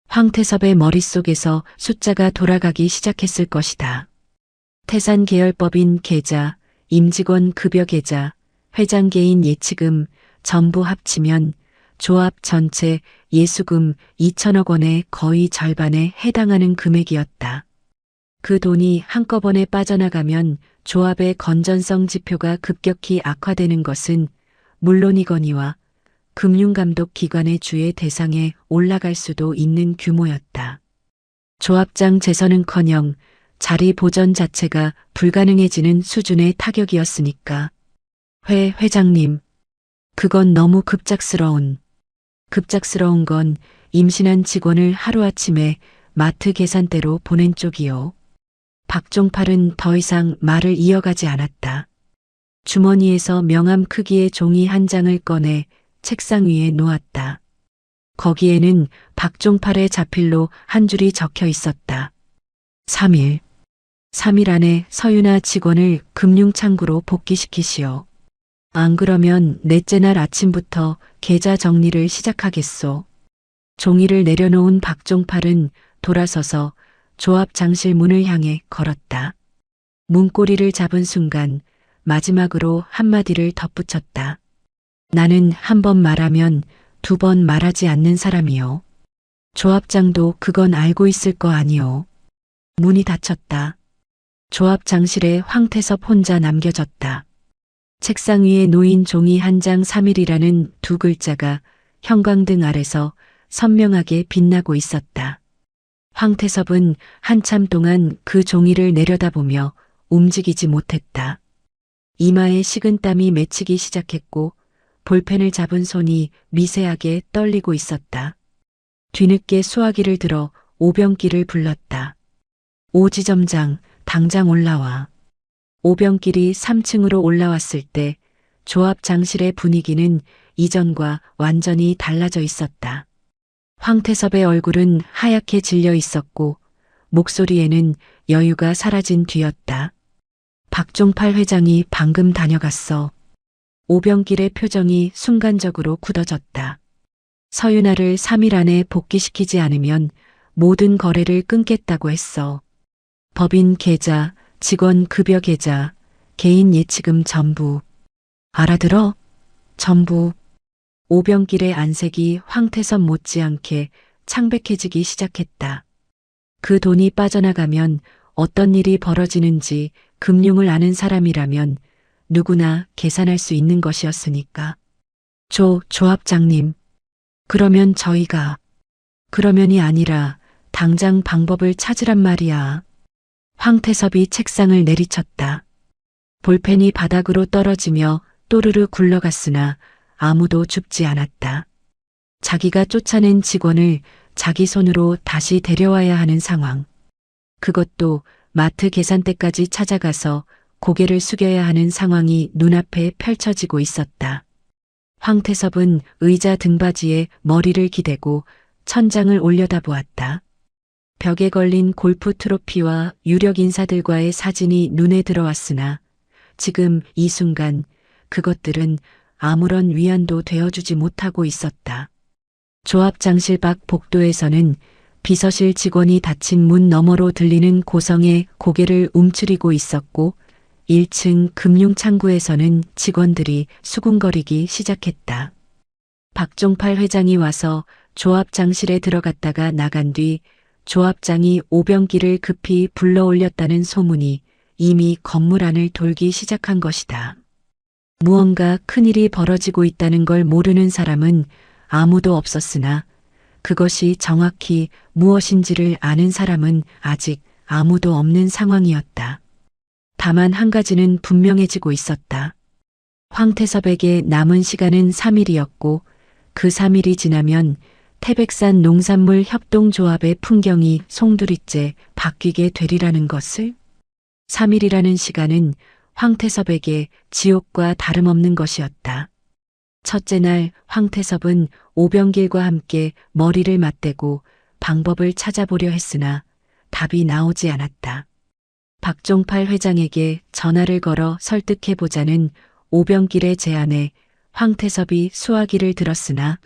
황태섭의 머릿속에서 숫자가 돌아가기 시작했을 것이다. 태산 계열법인 계좌, 임직원 급여 계좌, 회장 개인 예치금 전부 합치면 조합 전체 예수금 2천억 원의 거의 절반에 해당하는 금액이었다. 그 돈이 한꺼번에 빠져나가면 조합의 건전성 지표가 급격히 악화되는 것은 물론이거니와 금융감독 기관의 주의 대상에 올라갈 수도 있는 규모였다. 조합장 재선은커녕 자리 보전 자체가 불가능해지는 수준의 타격이었으니까. 회장님, 그건 너무 급작스러운 건 임신한 직원을 하루아침에 마트 계산대로 보낸 쪽이요. 박종팔은 더 이상 말을 이어가지 않았다. 주머니에서 명함 크기의 종이 한 장을 꺼내 책상 위에 놓았다. 거기에는 박종팔의 자필로 한 줄이 적혀 있었다. 3일 안에 서윤아 직원을 금융창구로 복귀시키시오. 안 그러면 넷째 날 아침부터 계좌 정리를 시작하겠소. 종이를 내려놓은 박종팔은 돌아서서 조합 장실 문을 향해 걸었다. 문고리를 잡은 순간 마지막으로 한마디를 덧붙였다. 나는 한 번 말하면 두 번 말하지 않는 사람이요. 조합장도 그건 알고 있을 거 아니오. 문이 닫혔다. 조합 장실에 황태섭 혼자 남겨졌다. 책상 위에 놓인 종이 한 장 3일이라는 두 글자가 형광등 아래서 선명하게 빛나고 있었다. 황태섭은 한참 동안 그 종이를 내려다보며 움직이지 못했다. 이마에 식은땀이 맺히기 시작했고 볼펜을 잡은 손이 미세하게 떨리고 있었다. 뒤늦게 수화기를 들어 오병길을 불렀다. 오지점장, 당장 올라와. 오병길이 3층으로 올라왔을 때 조합 장실의 분위기는 이전과 완전히 달라져 있었다. 황태섭의 얼굴은 하얗게 질려 있었고 목소리에는 여유가 사라진 뒤였다. 박종팔 회장이 방금 다녀갔어. 오병길의 표정이 순간적으로 굳어졌다. 서윤아를 3일 안에 복귀시키지 않으면 모든 거래를 끊겠다고 했어. 법인 계좌, 직원 급여 계좌, 개인 예치금 전부. 알아들어? 전부. 오병길의 안색이 황태섭 못지않게 창백해지기 시작했다. 그 돈이 빠져나가면 어떤 일이 벌어지는지 금융을 아는 사람이라면 누구나 계산할 수 있는 것이었으니까. 조합장님. 그러면 저희가. 그러면이 아니라 당장 방법을 찾으란 말이야. 황태섭이 책상을 내리쳤다. 볼펜이 바닥으로 떨어지며 또르르 굴러갔으나 아무도 줍지 않았다. 자기가 쫓아낸 직원을 자기 손으로 다시 데려와야 하는 상황. 그것도 마트 계산대까지 찾아가서 고개를 숙여야 하는 상황이 눈앞에 펼쳐지고 있었다. 황태섭은 의자 등받이에 머리를 기대고 천장을 올려다보았다. 벽에 걸린 골프 트로피와 유력 인사들과의 사진이 눈에 들어왔으나 지금 이 순간 그것들은 아무런 위안도 되어주지 못하고 있었다. 조합장실 밖 복도에서는 비서실 직원이 닫힌 문 너머로 들리는 고성에 고개를 움츠리고 있었고 1층 금융창구에서는 직원들이 수군거리기 시작했다. 박종팔 회장이 와서 조합장실에 들어갔다가 나간 뒤 조합장이 오병길을 급히 불러올렸다는 소문이 이미 건물 안을 돌기 시작한 것이다. 무언가 큰일이 벌어지고 있다는 걸 모르는 사람은 아무도 없었으나 그것이 정확히 무엇인지를 아는 사람은 아직 아무도 없는 상황이었다. 다만 한 가지는 분명해지고 있었다. 황태섭에게 남은 시간은 3일이었고 그 3일이 지나면 태백산 농산물 협동조합의 풍경이 송두리째 바뀌게 되리라는 것을. 3일이라는 시간은 황태섭에게 지옥과 다름없는 것이었다. 첫째 날 황태섭은 오병길과 함께 머리를 맞대고 방법을 찾아보려 했으나 답이 나오지 않았다. 박종팔 회장에게 전화를 걸어 설득해보자는 오병길의 제안에 황태섭이 수화기를 들었으나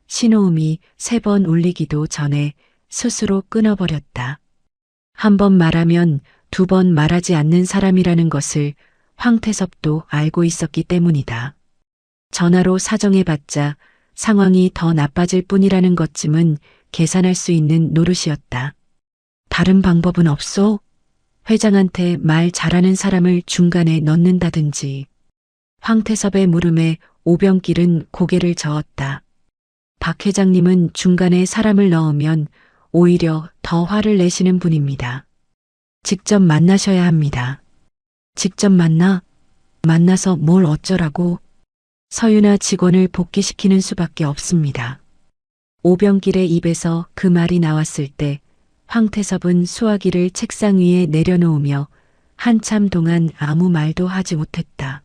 신호음이 3번 울리기도 전에 스스로 끊어버렸다. 한 번 말하면 2번 말하지 않는 사람이라는 것을 황태섭도 알고 있었기 때문이다. 전화로 사정해봤자 상황이 더 나빠질 뿐이라는 것쯤은 계산할 수 있는 노릇이었다. 다른 방법은 없소? 회장한테 말 잘하는 사람을 중간에 넣는다든지. 황태섭의 물음에 오병길은 고개를 저었다. 박 회장님은 중간에 사람을 넣으면 오히려 더 화를 내시는 분입니다. 직접 만나셔야 합니다. 직접 만나서 뭘 어쩌라고? 서윤아 직원을 복귀시키는 수밖에 없습니다. 오병길의 입에서 그 말이 나왔을 때 황태섭은 수화기를 책상 위에 내려놓으며 한참 동안 아무 말도 하지 못했다.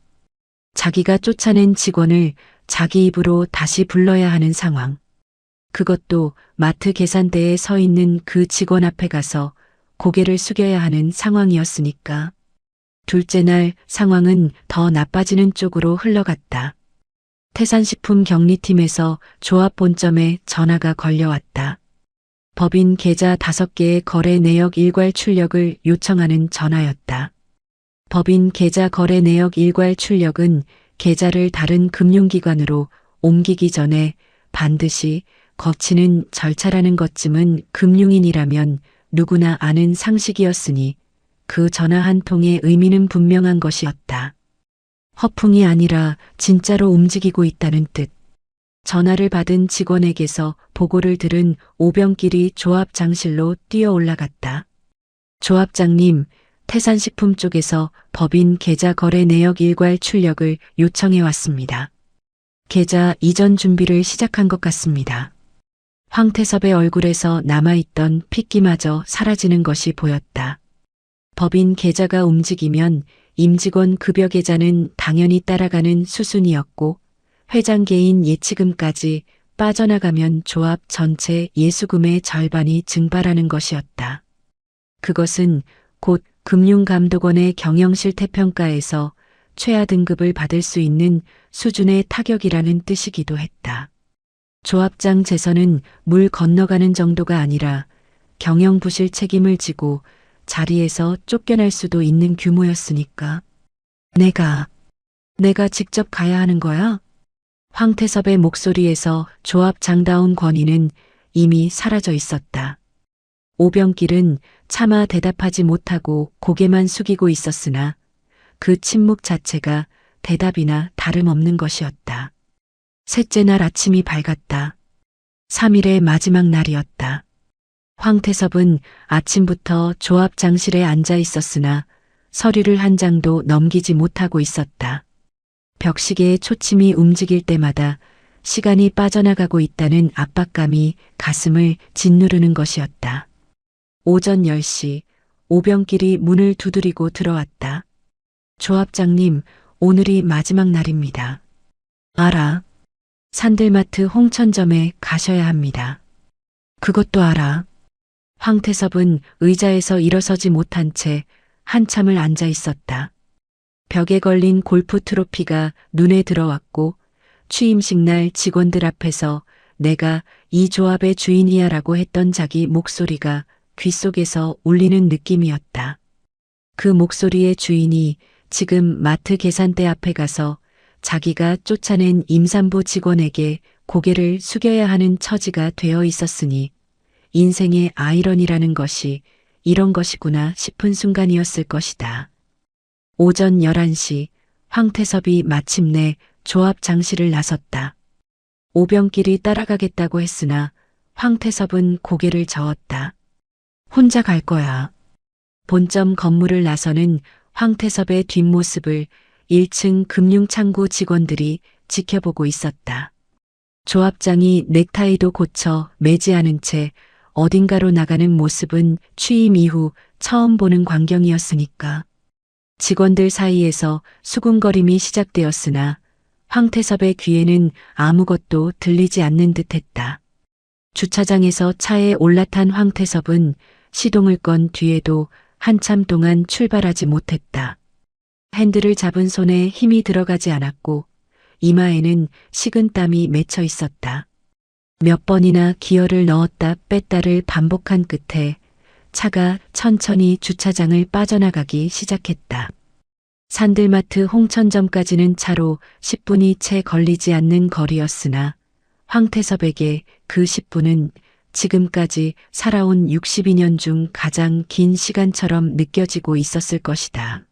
자기가 쫓아낸 직원을 자기 입으로 다시 불러야 하는 상황. 그것도 마트 계산대에 서 있는 그 직원 앞에 가서 고개를 숙여야 하는 상황이었으니까. 둘째 날 상황은 더 나빠지는 쪽으로 흘러갔다. 태산식품 격리팀에서 조합 본점에 전화가 걸려왔다. 법인 계좌 5개의 거래 내역 일괄 출력을 요청하는 전화였다. 법인 계좌 거래 내역 일괄 출력은 계좌를 다른 금융기관으로 옮기기 전에 반드시 거치는 절차라는 것쯤은 금융인이라면 누구나 아는 상식이었으니 그 전화 한 통의 의미는 분명한 것이었다. 허풍이 아니라 진짜로 움직이고 있다는 뜻. 전화를 받은 직원에게서 보고를 들은 오병길이 조합장실로 뛰어 올라갔다. 조합장님, 태산식품 쪽에서 법인 계좌 거래 내역 일괄 출력을 요청해 왔습니다. 계좌 이전 준비를 시작한 것 같습니다. 황태섭의 얼굴에서 남아있던 핏기마저 사라지는 것이 보였다. 법인 계좌가 움직이면 임직원 급여 계좌는 당연히 따라가는 수순이었고 회장 개인 예치금까지 빠져나가면 조합 전체 예수금의 절반이 증발하는 것이었다. 그것은 곧 금융감독원의 경영실태평가에서 최하 등급을 받을 수 있는 수준의 타격이라는 뜻이기도 했다. 조합장 재선은 물 건너가는 정도가 아니라 경영부실 책임을 지고 자리에서 쫓겨날 수도 있는 규모였으니까. 내가 직접 가야 하는 거야? 황태섭의 목소리에서 조합장다운 권위는 이미 사라져 있었다. 오병길은 차마 대답하지 못하고 고개만 숙이고 있었으나 그 침묵 자체가 대답이나 다름없는 것이었다. 셋째 날 아침이 밝았다. 3일의 마지막 날이었다. 황태섭은 아침부터 조합장실에 앉아 있었으나 서류를 한 장도 넘기지 못하고 있었다. 벽시계의 초침이 움직일 때마다 시간이 빠져나가고 있다는 압박감이 가슴을 짓누르는 것이었다. 오전 10시 오병길이 문을 두드리고 들어왔다. 조합장님, 오늘이 마지막 날입니다. 알아. 산들마트 홍천점에 가셔야 합니다. 그것도 알아. 황태섭은 의자에서 일어서지 못한 채 한참을 앉아 있었다. 벽에 걸린 골프 트로피가 눈에 들어왔고 취임식 날 직원들 앞에서 내가 이 조합의 주인이야 라고 했던 자기 목소리가 귓속에서 울리는 느낌이었다. 그 목소리의 주인이 지금 마트 계산대 앞에 가서 자기가 쫓아낸 임산부 직원에게 고개를 숙여야 하는 처지가 되어 있었으니 인생의 아이러니라는 것이 이런 것이구나 싶은 순간이었을 것이다. 오전 11시 황태섭이 마침내 조합장실을 나섰다. 오병길이 따라가겠다고 했으나 황태섭은 고개를 저었다. 혼자 갈 거야. 본점 건물을 나서는 황태섭의 뒷모습을 1층 금융창구 직원들이 지켜보고 있었다. 조합장이 넥타이도 고쳐 매지 않은 채 어딘가로 나가는 모습은 취임 이후 처음 보는 광경이었으니까. 직원들 사이에서 수군거림이 시작되었으나 황태섭의 귀에는 아무것도 들리지 않는 듯했다. 주차장에서 차에 올라탄 황태섭은 시동을 건 뒤에도 한참 동안 출발하지 못했다. 핸들을 잡은 손에 힘이 들어가지 않았고 이마에는 식은 땀이 맺혀 있었다. 몇 번이나 기어를 넣었다 뺐다를 반복한 끝에 차가 천천히 주차장을 빠져나가기 시작했다. 산들마트 홍천점까지는 차로 10분이 채 걸리지 않는 거리였으나 황태섭에게 그 10분은 지금까지 살아온 62년 중 가장 긴 시간처럼 느껴지고 있었을 것이다.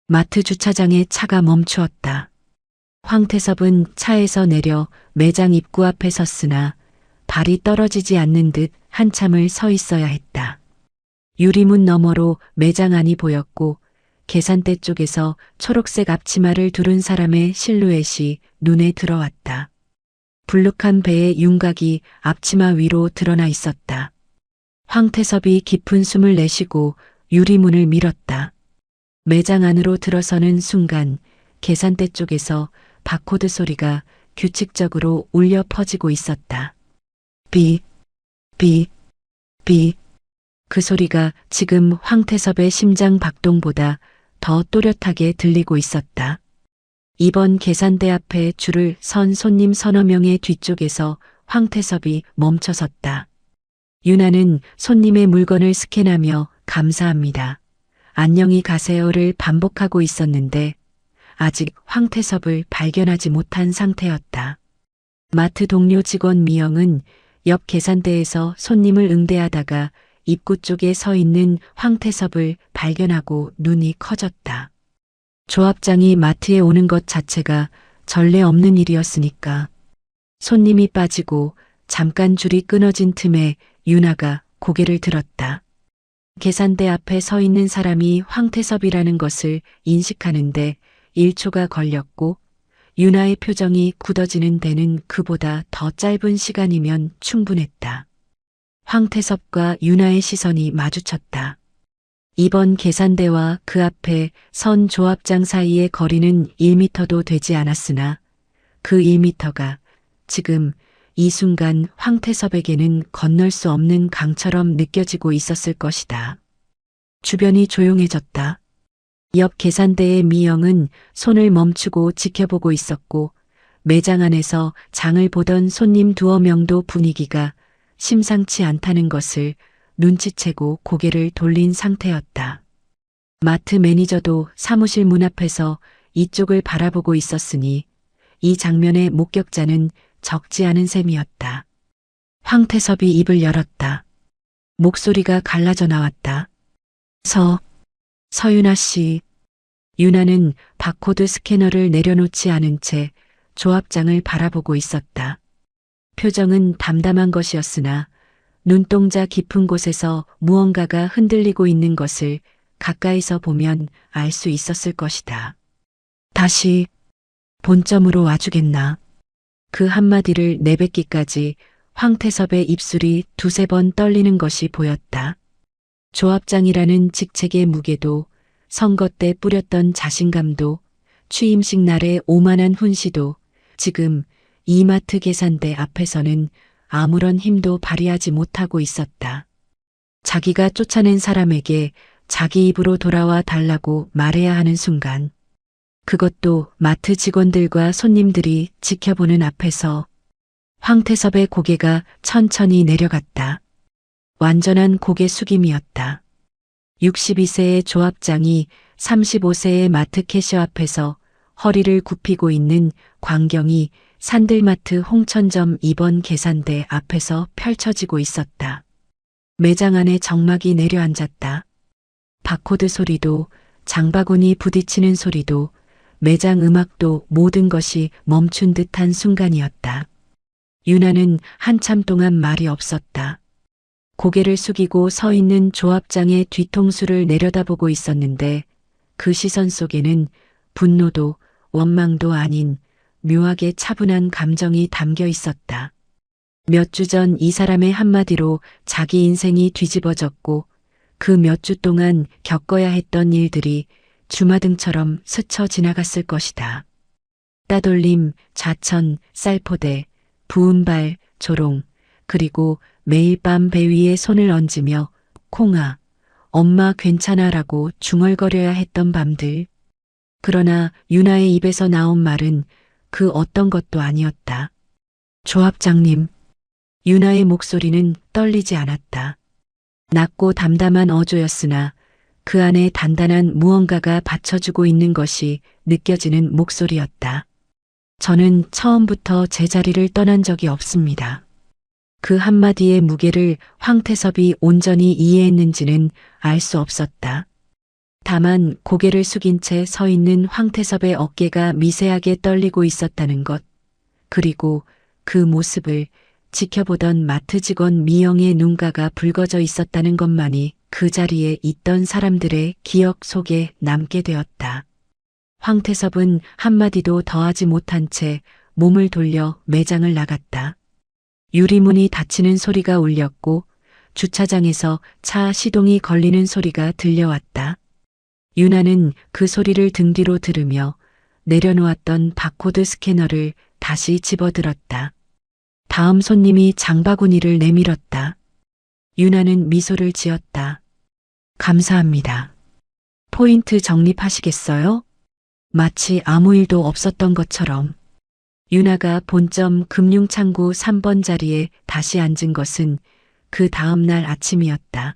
마트 주차장에 차가 멈추었다. 황태섭은 차에서 내려 매장 입구 앞에 섰으나 발이 떨어지지 않는 듯 한참을 서 있어야 했다. 유리문 너머로 매장 안이 보였고 계산대 쪽에서 초록색 앞치마를 두른 사람의 실루엣이 눈에 들어왔다. 불룩한 배의 윤곽이 앞치마 위로 드러나 있었다. 황태섭이 깊은 숨을 내쉬고 유리문을 밀었다. 매장 안으로 들어서는 순간 계산대 쪽에서 바코드 소리가 규칙적으로 울려 퍼지고 있었다. 비, 비, 비. 그 소리가 지금 황태섭의 심장 박동보다 더 또렷하게 들리고 있었다. 이번 계산대 앞에 줄을 선 손님 서너 명의 뒤쪽에서 황태섭이 멈춰섰다. 유나는 손님의 물건을 스캔하며 감사합니다. 안녕히 가세요를 반복하고 있었는데 아직 황태섭을 발견하지 못한 상태였다. 마트 동료 직원 미영은 옆 계산대에서 손님을 응대하다가 입구 쪽에 서 있는 황태섭을 발견하고 눈이 커졌다. 조합장이 마트에 오는 것 자체가 전례 없는 일이었으니까. 손님이 빠지고 잠깐 줄이 끊어진 틈에 유나가 고개를 들었다. 계산대 앞에 서 있는 사람이 황태섭이라는 것을 인식하는데 1초가 걸렸고 유나의 표정이 굳어지는 데는 그보다 더 짧은 시간이면 충분했다. 황태섭과 유나의 시선이 마주쳤다. 이번 계산대와 그 앞에 선 조합장 사이의 거리는 1미터도 되지 않았으나 그 1미터가 지금 이 순간 황태섭에게는 건널 수 없는 강처럼 느껴지고 있었을 것이다. 주변이 조용해졌다. 옆 계산대의 미영은 손을 멈추고 지켜보고 있었고 매장 안에서 장을 보던 손님 두어 명도 분위기가 심상치 않다는 것을 눈치채고 고개를 돌린 상태였다. 마트 매니저도 사무실 문 앞에서 이쪽을 바라보고 있었으니 이 장면의 목격자는 적지 않은 셈이었다. 황태섭이 입을 열었다. 목소리가 갈라져 나왔다. 서윤아 씨. 유나는 바코드 스캐너를 내려놓지 않은 채 조합장을 바라보고 있었다. 표정은 담담한 것이었으나 눈동자 깊은 곳에서 무언가가 흔들리고 있는 것을 가까이서 보면 알 수 있었을 것이다. 다시 본점으로 와주겠나. 그 한마디를 내뱉기까지 황태섭의 입술이 두세 번 떨리는 것이 보였다. 조합장이라는 직책의 무게도 선거 때 뿌렸던 자신감도 취임식 날의 오만한 훈시도 지금 이마트 계산대 앞에서는 아무런 힘도 발휘하지 못하고 있었다. 자기가 쫓아낸 사람에게 자기 입으로 돌아와 달라고 말해야 하는 순간, 그것도 마트 직원들과 손님들이 지켜보는 앞에서 황태섭의 고개가 천천히 내려갔다. 완전한 고개 숙임이었다. 62세의 조합장이 35세의 마트 캐셔 앞에서 허리를 굽히고 있는 광경이 산들마트 홍천점 2번 계산대 앞에서 펼쳐지고 있었다. 매장 안에 정막이 내려앉았다. 바코드 소리도 장바구니 부딪히는 소리도 매장 음악도 모든 것이 멈춘 듯한 순간이었다. 유나는 한참 동안 말이 없었다. 고개를 숙이고 서 있는 조합장의 뒤통수를 내려다보고 있었는데 그 시선 속에는 분노도 원망도 아닌 묘하게 차분한 감정이 담겨 있었다. 몇 주 전 이 사람의 한마디로 자기 인생이 뒤집어졌고 그 몇 주 동안 겪어야 했던 일들이 주마등처럼 스쳐 지나갔을 것이다. 따돌림, 좌천, 쌀포대, 부은 발, 조롱, 그리고 매일 밤 배 위에 손을 얹으며 콩아, 엄마 괜찮아라고 중얼거려야 했던 밤들. 그러나 유나의 입에서 나온 말은 그 어떤 것도 아니었다. 조합장님, 유나의 목소리는 떨리지 않았다. 낮고 담담한 어조였으나 그 안에 단단한 무언가가 받쳐주고 있는 것이 느껴지는 목소리였다. 저는 처음부터 제 자리를 떠난 적이 없습니다. 그 한마디의 무게를 황태섭이 온전히 이해했는지는 알 수 없었다. 다만 고개를 숙인 채 서 있는 황태섭의 어깨가 미세하게 떨리고 있었다는 것, 그리고 그 모습을 지켜보던 마트 직원 미영의 눈가가 붉어져 있었다는 것만이 그 자리에 있던 사람들의 기억 속에 남게 되었다. 황태섭은 한마디도 더하지 못한 채 몸을 돌려 매장을 나갔다. 유리문이 닫히는 소리가 울렸고 주차장에서 차 시동이 걸리는 소리가 들려왔다. 유나는 그 소리를 등 뒤로 들으며 내려놓았던 바코드 스캐너를 다시 집어들었다. 다음 손님이 장바구니를 내밀었다. 유나는 미소를 지었다. 감사합니다. 포인트 적립하시겠어요? 마치 아무 일도 없었던 것처럼. 유나가 본점 금융창구 3번 자리에 다시 앉은 것은 그 다음 날 아침이었다.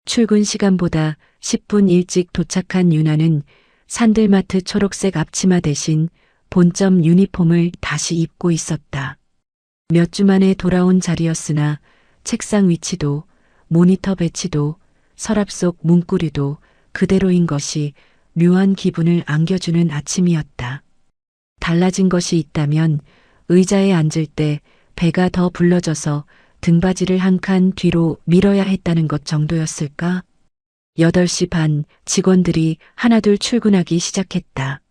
출근 시간보다 10분 일찍 도착한 유나는 산들마트 초록색 앞치마 대신 본점 유니폼을 다시 입고 있었다. 몇 주 만에 돌아온 자리였으나 책상 위치도 모니터 배치도 서랍 속 문구류도 그대로인 것이 묘한 기분을 안겨주는 아침이었다. 달라진 것이 있다면 의자에 앉을 때 배가 더 불러져서 등받이를 한 칸 뒤로 밀어야 했다는 것 정도였을까? 8시 반 직원들이 하나둘 출근하기 시작했다.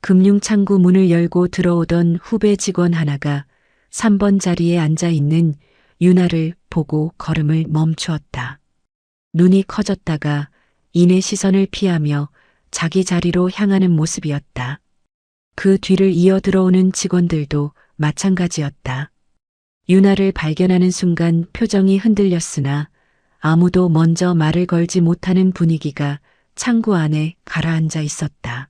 금융창구 문을 열고 들어오던 후배 직원 하나가 3번 자리에 앉아 있는 유나를 보고 걸음을 멈추었다. 눈이 커졌다가 이내 시선을 피하며 자기 자리로 향하는 모습이었다. 그 뒤를 이어 들어오는 직원들도 마찬가지였다. 유나를 발견하는 순간 표정이 흔들렸으나 아무도 먼저 말을 걸지 못하는 분위기가 창구 안에 가라앉아 있었다.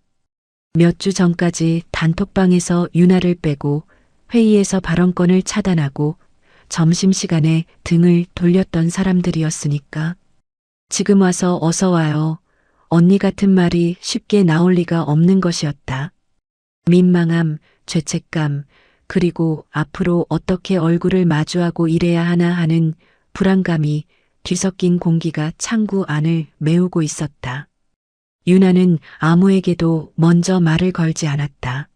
몇 주 전까지 단톡방에서 유나를 빼고 회의에서 발언권을 차단하고 점심시간에 등을 돌렸던 사람들이었으니까. 지금 와서 어서 와요. 언니 같은 말이 쉽게 나올 리가 없는 것이었다. 민망함, 죄책감, 그리고 앞으로 어떻게 얼굴을 마주하고 일해야 하나 하는 불안감이 뒤섞인 공기가 창구 안을 메우고 있었다. 유나는 아무에게도 먼저 말을 걸지 않았다.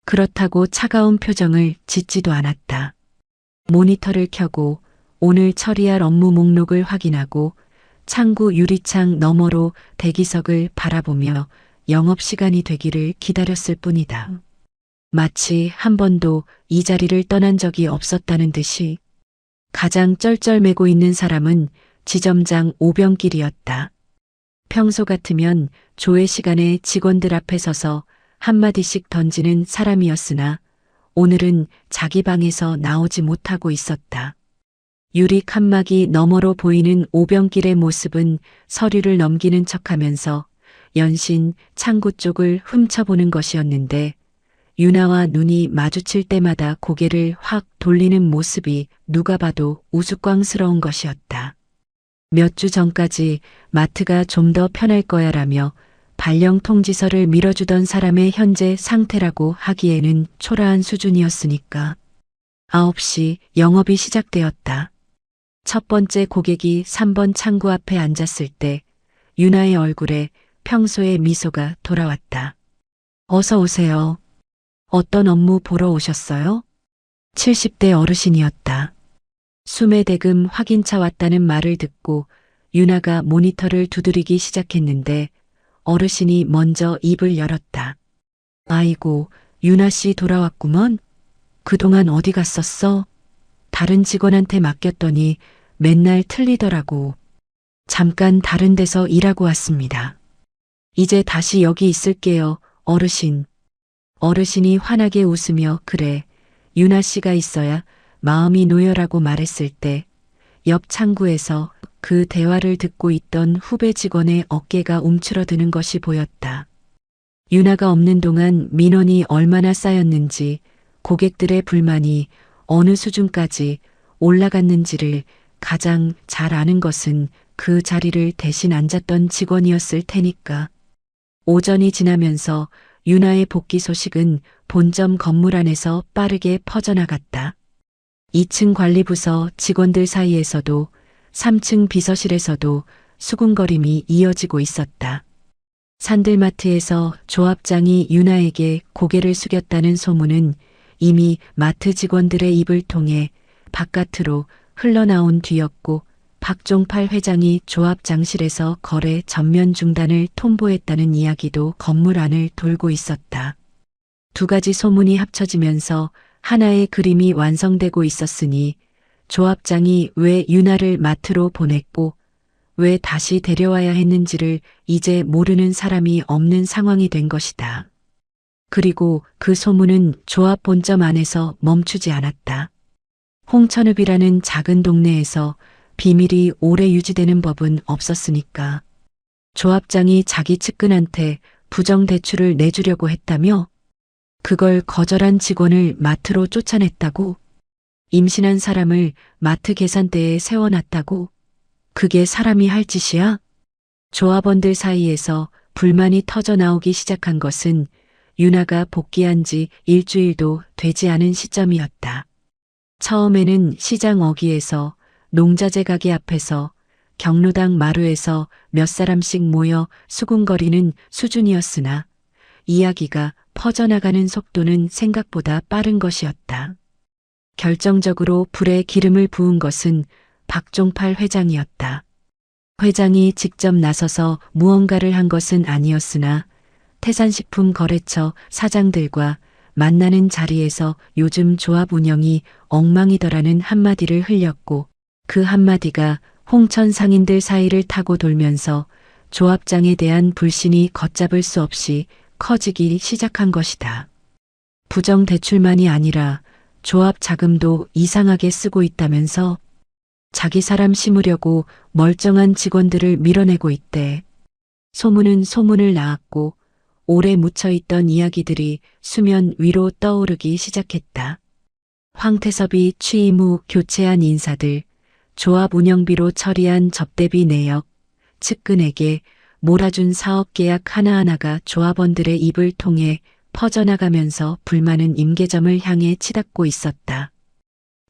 그렇다고 차가운 표정을 짓지도 않았다. 모니터를 켜고 오늘 처리할 업무 목록을 확인하고 창구 유리창 너머로 대기석을 바라보며 영업시간이 되기를 기다렸을 뿐이다. 마치 한 번도 이 자리를 떠난 적이 없었다는 듯이. 가장 쩔쩔매고 있는 사람은 지점장 오병길이었다. 평소 같으면 조회 시간에 직원들 앞에 서서 한마디씩 던지는 사람이었으나 오늘은 자기 방에서 나오지 못하고 있었다. 유리 칸막이 너머로 보이는 오병길의 모습은 서류를 넘기는 척하면서 연신 창구 쪽을 훔쳐보는 것이었는데 유나와 눈이 마주칠 때마다 고개를 확 돌리는 모습이 누가 봐도 우스꽝스러운 것이었다. 몇 주 전까지 마트가 좀 더 편할 거야라며 발령 통지서를 밀어주던 사람의 현재 상태라고 하기에는 초라한 수준이었으니까. 9시 영업이 시작되었다. 첫 번째 고객이 3번 창구 앞에 앉았을 때 유나의 얼굴에 평소의 미소가 돌아왔다. 어서 오세요. 어떤 업무 보러 오셨어요? 70대 어르신이었다. 숨에 대금 확인차 왔다는 말을 듣고 유나가 모니터를 두드리기 시작했는데 어르신이 먼저 입을 열었다. 아이고, 유나 씨 돌아왔구먼. 그동안 어디 갔었어? 다른 직원한테 맡겼더니 맨날 틀리더라고. 잠깐 다른 데서 일하고 왔습니다. 이제 다시 여기 있을게요, 어르신. 어르신이 환하게 웃으며 그래, 유나 씨가 있어야 마음이 놓여라고 말했을 때 옆 창구에서 그 대화를 듣고 있던 후배 직원의 어깨가 움츠러드는 것이 보였다. 유나가 없는 동안 민원이 얼마나 쌓였는지 고객들의 불만이 어느 수준까지 올라갔는지를 가장 잘 아는 것은 그 자리를 대신 앉았던 직원이었을 테니까. 오전이 지나면서 윤아의 복귀 소식은 본점 건물 안에서 빠르게 퍼져나갔다. 2층 관리부서 직원들 사이에서도 3층 비서실에서도 수군거림이 이어지고 있었다. 산들마트에서 조합장이 윤아에게 고개를 숙였다는 소문은 이미 마트 직원들의 입을 통해 바깥으로 흘러나온 뒤였고, 박종팔 회장이 조합장실에서 거래 전면 중단을 통보했다는 이야기도 건물 안을 돌고 있었다. 두 가지 소문이 합쳐지면서 하나의 그림이 완성되고 있었으니 조합장이 왜 윤아를 마트로 보냈고 왜 다시 데려와야 했는지를 이제 모르는 사람이 없는 상황이 된 것이다. 그리고 그 소문은 조합 본점 안에서 멈추지 않았다. 홍천읍이라는 작은 동네에서 비밀이 오래 유지되는 법은 없었으니까. 조합장이 자기 측근한테 부정대출을 내주려고 했다며? 그걸 거절한 직원을 마트로 쫓아냈다고? 임신한 사람을 마트 계산대에 세워놨다고? 그게 사람이 할 짓이야? 조합원들 사이에서 불만이 터져 나오기 시작한 것은 윤아가 복귀한 지 일주일도 되지 않은 시점이었다. 처음에는 시장 어귀에서, 농자재 가게 앞에서, 경로당 마루에서 몇 사람씩 모여 수군거리는 수준이었으나 이야기가 퍼져나가는 속도는 생각보다 빠른 것이었다. 결정적으로 불에 기름을 부은 것은 박종팔 회장이었다. 회장이 직접 나서서 무언가를 한 것은 아니었으나 태산식품 거래처 사장들과 만나는 자리에서 요즘 조합 운영이 엉망이더라는 한마디를 흘렸고, 그 한마디가 홍천 상인들 사이를 타고 돌면서 조합장에 대한 불신이 걷잡을 수 없이 커지기 시작한 것이다. 부정 대출만이 아니라 조합 자금도 이상하게 쓰고 있다면서? 자기 사람 심으려고 멀쩡한 직원들을 밀어내고 있대. 소문은 소문을 낳았고 오래 묻혀있던 이야기들이 수면 위로 떠오르기 시작했다. 황태섭이 취임 후 교체한 인사들, 조합 운영비로 처리한 접대비 내역, 측근에게 몰아준 사업 계약 하나하나가 조합원들의 입을 통해 퍼져나가면서 불만은 임계점을 향해 치닫고 있었다.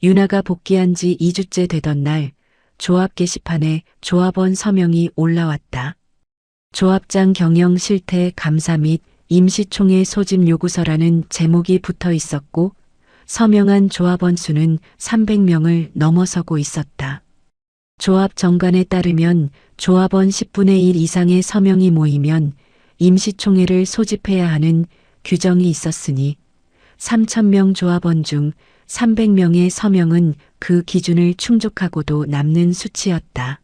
윤아가 복귀한 지 2주째 되던 날, 조합 게시판에 조합원 서명이 올라왔다. 조합장 경영 실태 감사 및 임시총회 소집 요구서라는 제목이 붙어 있었고, 서명한 조합원 수는 300명을 넘어서고 있었다. 조합 정관에 따르면 조합원 10분의 1 이상의 서명이 모이면 임시총회를 소집해야 하는 규정이 있었으니 3,000명 조합원 중 300명의 서명은 그 기준을 충족하고도 남는 수치였다.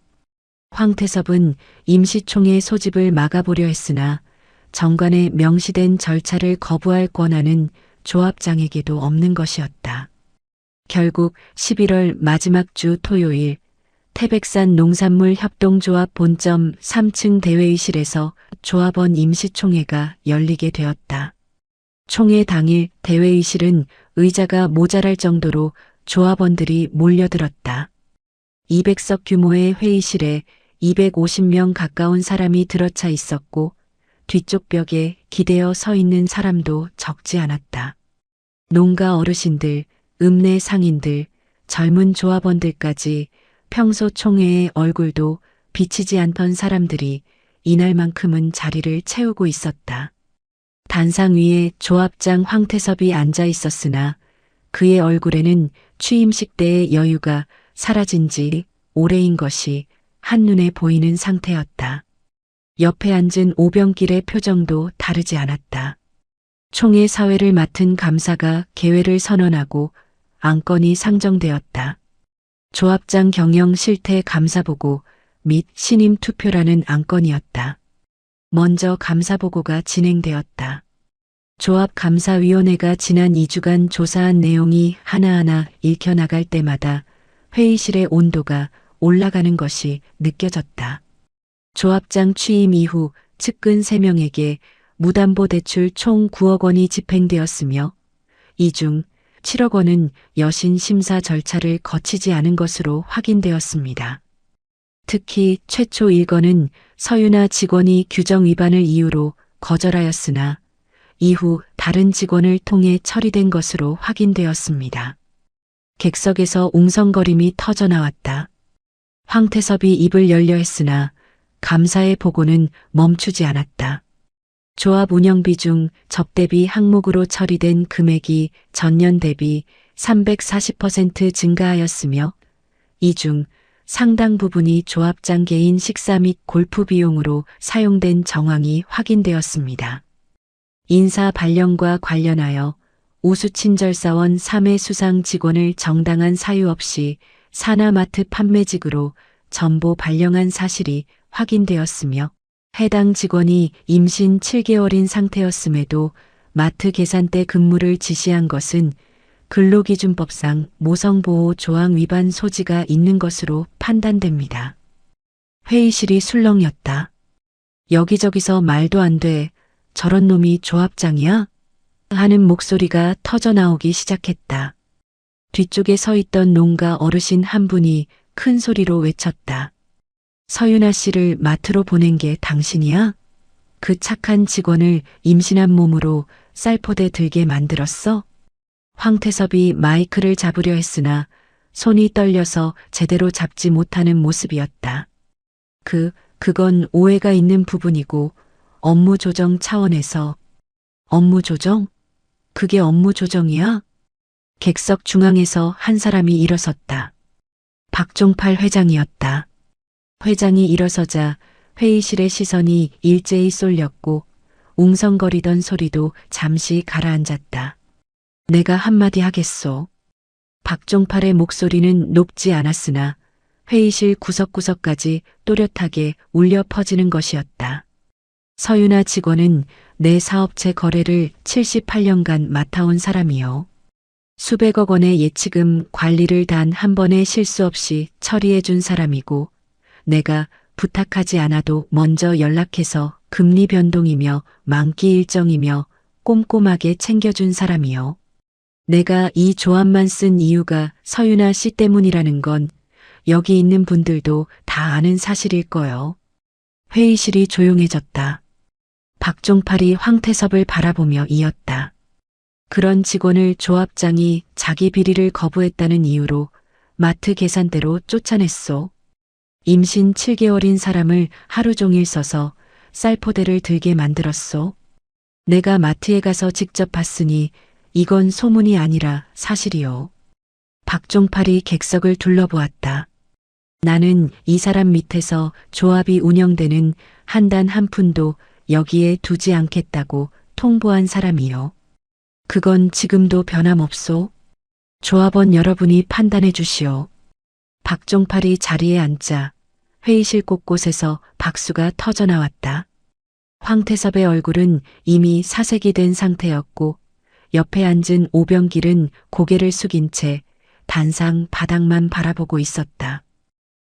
황태섭은 임시총회 소집을 막아보려 했으나 정관에 명시된 절차를 거부할 권한은 조합장에게도 없는 것이었다. 결국 11월 마지막 주 토요일, 태백산 농산물 협동조합 본점 3층 대회의실에서 조합원 임시총회가 열리게 되었다. 총회 당일 대회의실은 의자가 모자랄 정도로 조합원들이 몰려들었다. 200석 규모의 회의실에 250명 가까운 사람이 들어차 있었고 뒤쪽 벽에 기대어 서 있는 사람도 적지 않았다. 농가 어르신들, 읍내 상인들, 젊은 조합원들까지 평소 총회의 얼굴도 비치지 않던 사람들이 이날만큼은 자리를 채우고 있었다. 단상 위에 조합장 황태섭이 앉아 있었으나 그의 얼굴에는 취임식 때의 여유가 사라진 지 오래인 것이 한눈에 보이는 상태였다. 옆에 앉은 오병길의 표정도 다르지 않았다. 총회 사회를 맡은 감사가 개회를 선언하고 안건이 상정되었다. 조합장 경영 실태 감사보고 및 신임 투표라는 안건이었다. 먼저 감사보고가 진행되었다. 조합감사위원회가 지난 2주간 조사한 내용이 하나하나 읽혀나갈 때마다 회의실의 온도가 올라가는 것이 느껴졌다. 조합장 취임 이후 측근 3명에게 무담보대출 총 9억 원이 집행되었으며 이 중 7억 원은 여신 심사 절차를 거치지 않은 것으로 확인되었습니다. 특히 최초 1건은 서윤아 직원이 규정 위반을 이유로 거절하였으나 이후 다른 직원을 통해 처리된 것으로 확인되었습니다. 객석에서 웅성거림이 터져나왔다. 황태섭이 입을 열려 했으나 감사의 보고는 멈추지 않았다. 조합 운영비 중 접대비 항목으로 처리된 금액이 전년 대비 340% 증가하였으며 이 중 상당 부분이 조합장 개인 식사 및 골프 비용으로 사용된 정황이 확인되었습니다. 인사 발령과 관련하여 우수친절사원 3회 수상 직원을 정당한 사유 없이 사나마트 판매직으로 전보 발령한 사실이 확인되었으며 해당 직원이 임신 7개월인 상태였음에도 마트 계산대 근무를 지시한 것은 근로기준법상 모성보호 조항 위반 소지가 있는 것으로 판단됩니다. 회의실이 술렁였다. 여기저기서 말도 안 돼. 저런 놈이 조합장이야? 하는 목소리가 터져나오기 시작했다. 뒤쪽에 서 있던 농가 어르신 한 분이 큰 소리로 외쳤다. 서윤아 씨를 마트로 보낸 게 당신이야? 그 착한 직원을 임신한 몸으로 쌀포대 들게 만들었어? 황태섭이 마이크를 잡으려 했으나 손이 떨려서 제대로 잡지 못하는 모습이었다. 그건 오해가 있는 부분이고 업무 조정 차원에서. 업무 조정? 그게 업무 조정이야? 객석 중앙에서 한 사람이 일어섰다. 박종팔 회장이었다. 회장이 일어서자 회의실의 시선이 일제히 쏠렸고 웅성거리던 소리도 잠시 가라앉았다. 내가 한마디 하겠소. 박종팔의 목소리는 높지 않았으나 회의실 구석구석까지 또렷하게 울려 퍼지는 것이었다. 서윤아 직원은 내 사업체 거래를 78년간 맡아온 사람이요. 수백억 원의 예치금 관리를 단 한 번의 실수 없이 처리해 준 사람이고 내가 부탁하지 않아도 먼저 연락해서 금리 변동이며 만기 일정이며 꼼꼼하게 챙겨준 사람이요. 내가 이 조합만 쓴 이유가 서윤아 씨 때문이라는 건 여기 있는 분들도 다 아는 사실일 거요. 회의실이 조용해졌다. 박종팔이 황태섭을 바라보며 이었다. 그런 직원을 조합장이 자기 비리를 거부했다는 이유로 마트 계산대로 쫓아냈소. 임신 7개월인 사람을 하루 종일 써서 쌀포대를 들게 만들었소. 내가 마트에 가서 직접 봤으니 이건 소문이 아니라 사실이요. 박종팔이 객석을 둘러보았다. 나는 이 사람 밑에서 조합이 운영되는 한 단 한 푼도 여기에 두지 않겠다고 통보한 사람이요. 그건 지금도 변함없소. 조합원 여러분이 판단해 주시오. 박종팔이 자리에 앉자 회의실 곳곳에서 박수가 터져나왔다. 황태섭의 얼굴은 이미 사색이 된 상태였고 옆에 앉은 오병길은 고개를 숙인 채 단상 바닥만 바라보고 있었다.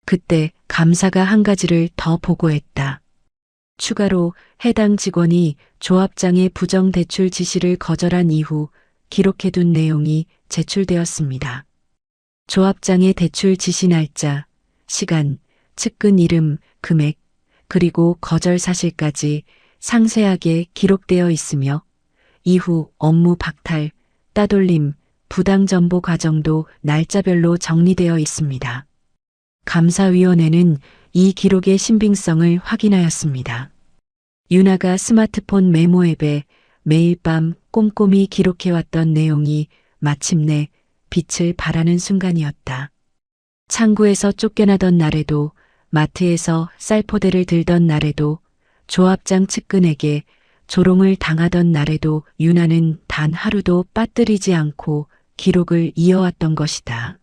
그때 감사가 한 가지를 더 보고했다. 추가로 해당 직원이 조합장의 부정대출 지시를 거절한 이후 기록해둔 내용이 제출되었습니다. 조합장의 대출 지시 날짜, 시간, 측근 이름, 금액, 그리고 거절 사실까지 상세하게 기록되어 있으며 이후 업무 박탈, 따돌림, 부당정보 과정도 날짜별로 정리되어 있습니다. 감사위원회는 이 기록의 신빙성을 확인하였습니다. 윤아가 스마트폰 메모 앱에 매일 밤 꼼꼼히 기록해왔던 내용이 마침내 빛을 발하는 순간이었다. 창구에서 쫓겨나던 날에도 마트에서 쌀포대를 들던 날에도 조합장 측근에게 조롱을 당하던 날에도 윤아는 단 하루도 빠뜨리지 않고 기록을 이어왔던 것이다.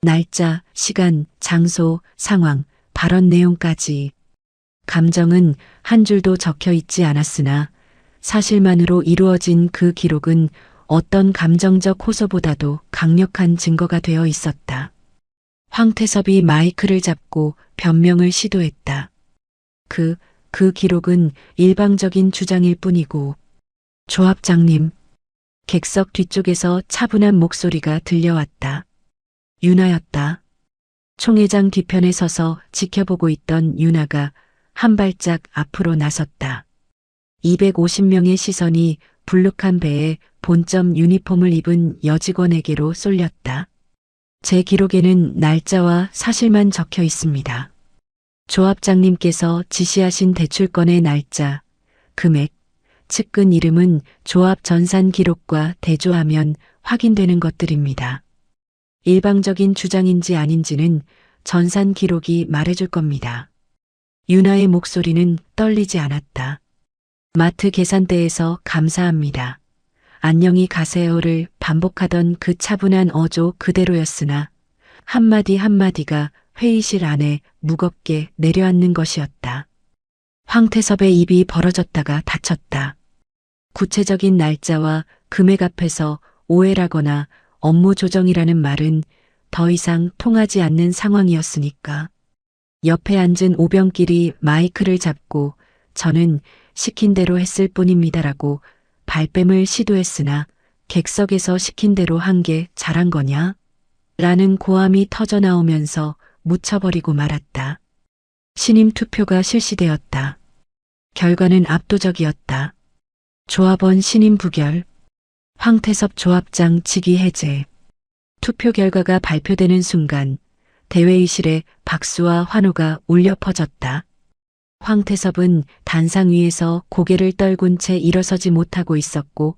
날짜, 시간, 장소, 상황, 발언 내용까지. 감정은 한 줄도 적혀 있지 않았으나 사실만으로 이루어진 그 기록은 어떤 감정적 호소보다도 강력한 증거가 되어 있었다. 황태섭이 마이크를 잡고 변명을 시도했다. 그 기록은 일방적인 주장일 뿐이고 조합장님, 객석 뒤쪽에서 차분한 목소리가 들려왔다. 윤아였다. 총회장 뒤편에 서서 지켜보고 있던 윤아가 한 발짝 앞으로 나섰다. 250명의 시선이 불룩한 배에 본점 유니폼을 입은 여직원에게로 쏠렸다. 제 기록에는 날짜와 사실만 적혀 있습니다. 조합장님께서 지시하신 대출건의 날짜, 금액, 측근 이름은 조합 전산 기록과 대조하면 확인되는 것들입니다. 일방적인 주장인지 아닌지는 전산 기록이 말해줄 겁니다. 윤아의 목소리는 떨리지 않았다. 마트 계산대에서 감사합니다. 안녕히 가세요를 반복하던 그 차분한 어조 그대로였으나 한마디 한마디가 회의실 안에 무겁게 내려앉는 것이었다. 황태섭의 입이 벌어졌다가 닫혔다. 구체적인 날짜와 금액 앞에서 오해라거나 업무 조정이라는 말은 더 이상 통하지 않는 상황이었으니까. 옆에 앉은 오병길이 마이크를 잡고 저는 시킨 대로 했을 뿐입니다라고 발뺌을 시도했으나 객석에서 시킨 대로 한 게 잘한 거냐? 라는 고함이 터져나오면서 묻혀버리고 말았다. 신임 투표가 실시되었다. 결과는 압도적이었다. 조합원 신임 부결, 황태섭 조합장 직위 해제. 투표 결과가 발표되는 순간 대회의실에 박수와 환호가 울려 퍼졌다. 황태섭은 단상 위에서 고개를 떨군 채 일어서지 못하고 있었고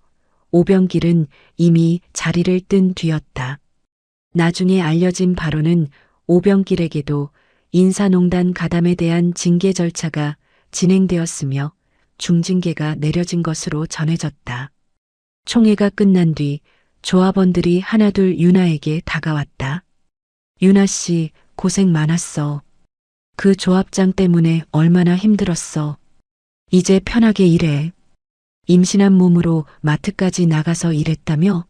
오병길은 이미 자리를 뜬 뒤였다. 나중에 알려진 바로는 오병길에게도 인사농단 가담에 대한 징계 절차가 진행되었으며 중징계가 내려진 것으로 전해졌다. 총회가 끝난 뒤 조합원들이 하나둘 윤아에게 다가왔다. 윤아 씨, 고생 많았어. 그 조합장 때문에 얼마나 힘들었어. 이제 편하게 일해. 임신한 몸으로 마트까지 나가서 일했다며?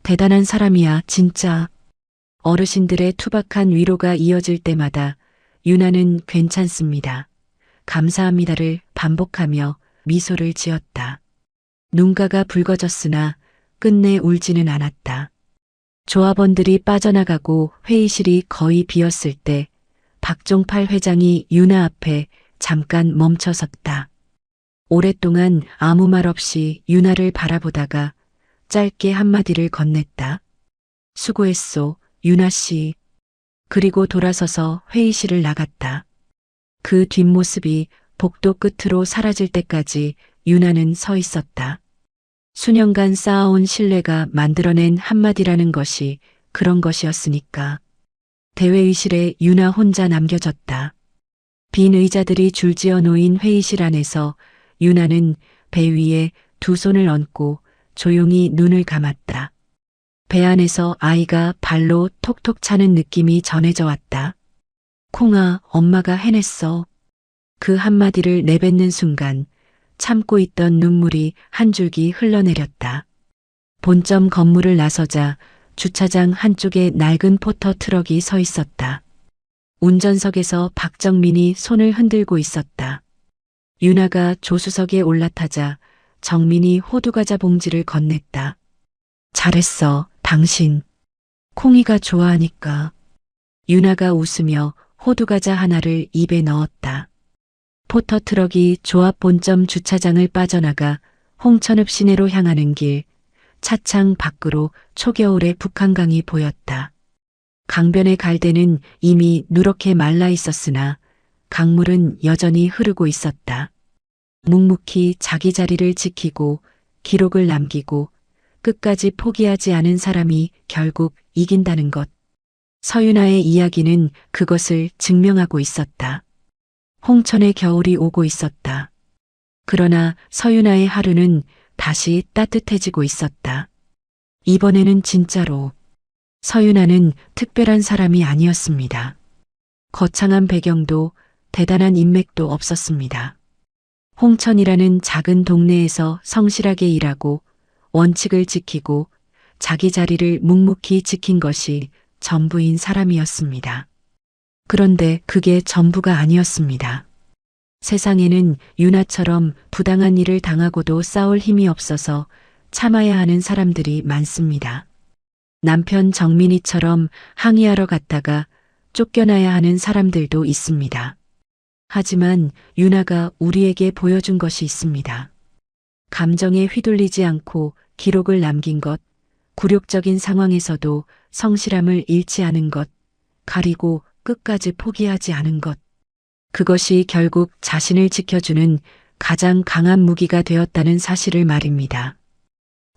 대단한 사람이야, 진짜. 어르신들의 투박한 위로가 이어질 때마다 윤아는 괜찮습니다. 감사합니다를 반복하며 미소를 지었다. 눈가가 붉어졌으나 끝내 울지는 않았다. 조합원들이 빠져나가고 회의실이 거의 비었을 때 박종팔 회장이 윤아 앞에 잠깐 멈춰섰다. 오랫동안 아무 말 없이 윤아를 바라보다가 짧게 한마디를 건넸다. 수고했소, 윤아 씨. 그리고 돌아서서 회의실을 나갔다. 그 뒷모습이 복도 끝으로 사라질 때까지 윤아는 서 있었다. 수년간 쌓아온 신뢰가 만들어낸 한마디라는 것이 그런 것이었으니까. 대회의실에 윤아 혼자 남겨졌다. 빈 의자들이 줄지어 놓인 회의실 안에서 윤아는 배 위에 두 손을 얹고 조용히 눈을 감았다. 배 안에서 아이가 발로 톡톡 차는 느낌이 전해져 왔다. 콩아, 엄마가 해냈어. 그 한마디를 내뱉는 순간 참고 있던 눈물이 한 줄기 흘러내렸다. 본점 건물을 나서자 주차장 한쪽에 낡은 포터 트럭이 서 있었다. 운전석에서 박정민이 손을 흔들고 있었다. 윤아가 조수석에 올라타자 정민이 호두과자 봉지를 건넸다. 잘했어, 당신. 콩이가 좋아하니까. 윤아가 웃으며 호두과자 하나를 입에 넣었다. 포터 트럭이 조합 본점 주차장을 빠져나가 홍천읍 시내로 향하는 길, 차창 밖으로 초겨울의 북한강이 보였다. 강변의 갈대는 이미 누렇게 말라 있었으나 강물은 여전히 흐르고 있었다. 묵묵히 자기 자리를 지키고 기록을 남기고 끝까지 포기하지 않은 사람이 결국 이긴다는 것. 서윤아의 이야기는 그것을 증명하고 있었다. 홍천의 겨울이 오고 있었다. 그러나 서윤아의 하루는 다시 따뜻해지고 있었다. 이번에는 진짜로 서윤아는 특별한 사람이 아니었습니다. 거창한 배경도 대단한 인맥도 없었습니다. 홍천이라는 작은 동네에서 성실하게 일하고 원칙을 지키고 자기 자리를 묵묵히 지킨 것이 전부인 사람이었습니다. 그런데 그게 전부가 아니었습니다. 세상에는 윤아처럼 부당한 일을 당하고도 싸울 힘이 없어서 참아야 하는 사람들이 많습니다. 남편 정민이처럼 항의하러 갔다가 쫓겨나야 하는 사람들도 있습니다. 하지만 유나가 우리에게 보여준 것이 있습니다. 감정에 휘둘리지 않고 기록을 남긴 것, 굴욕적인 상황에서도 성실함을 잃지 않은 것, 가리고 끝까지 포기하지 않은 것. 그것이 결국 자신을 지켜주는 가장 강한 무기가 되었다는 사실을 말입니다.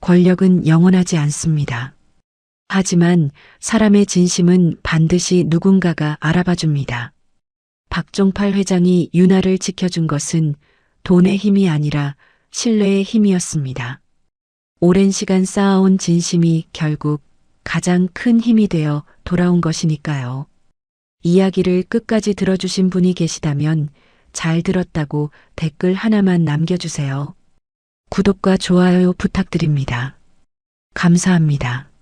권력은 영원하지 않습니다. 하지만 사람의 진심은 반드시 누군가가 알아봐 줍니다. 박종팔 회장이 유나를 지켜준 것은 돈의 힘이 아니라 신뢰의 힘이었습니다. 오랜 시간 쌓아온 진심이 결국 가장 큰 힘이 되어 돌아온 것이니까요. 이야기를 끝까지 들어주신 분이 계시다면 잘 들었다고 댓글 하나만 남겨주세요. 구독과 좋아요 부탁드립니다. 감사합니다.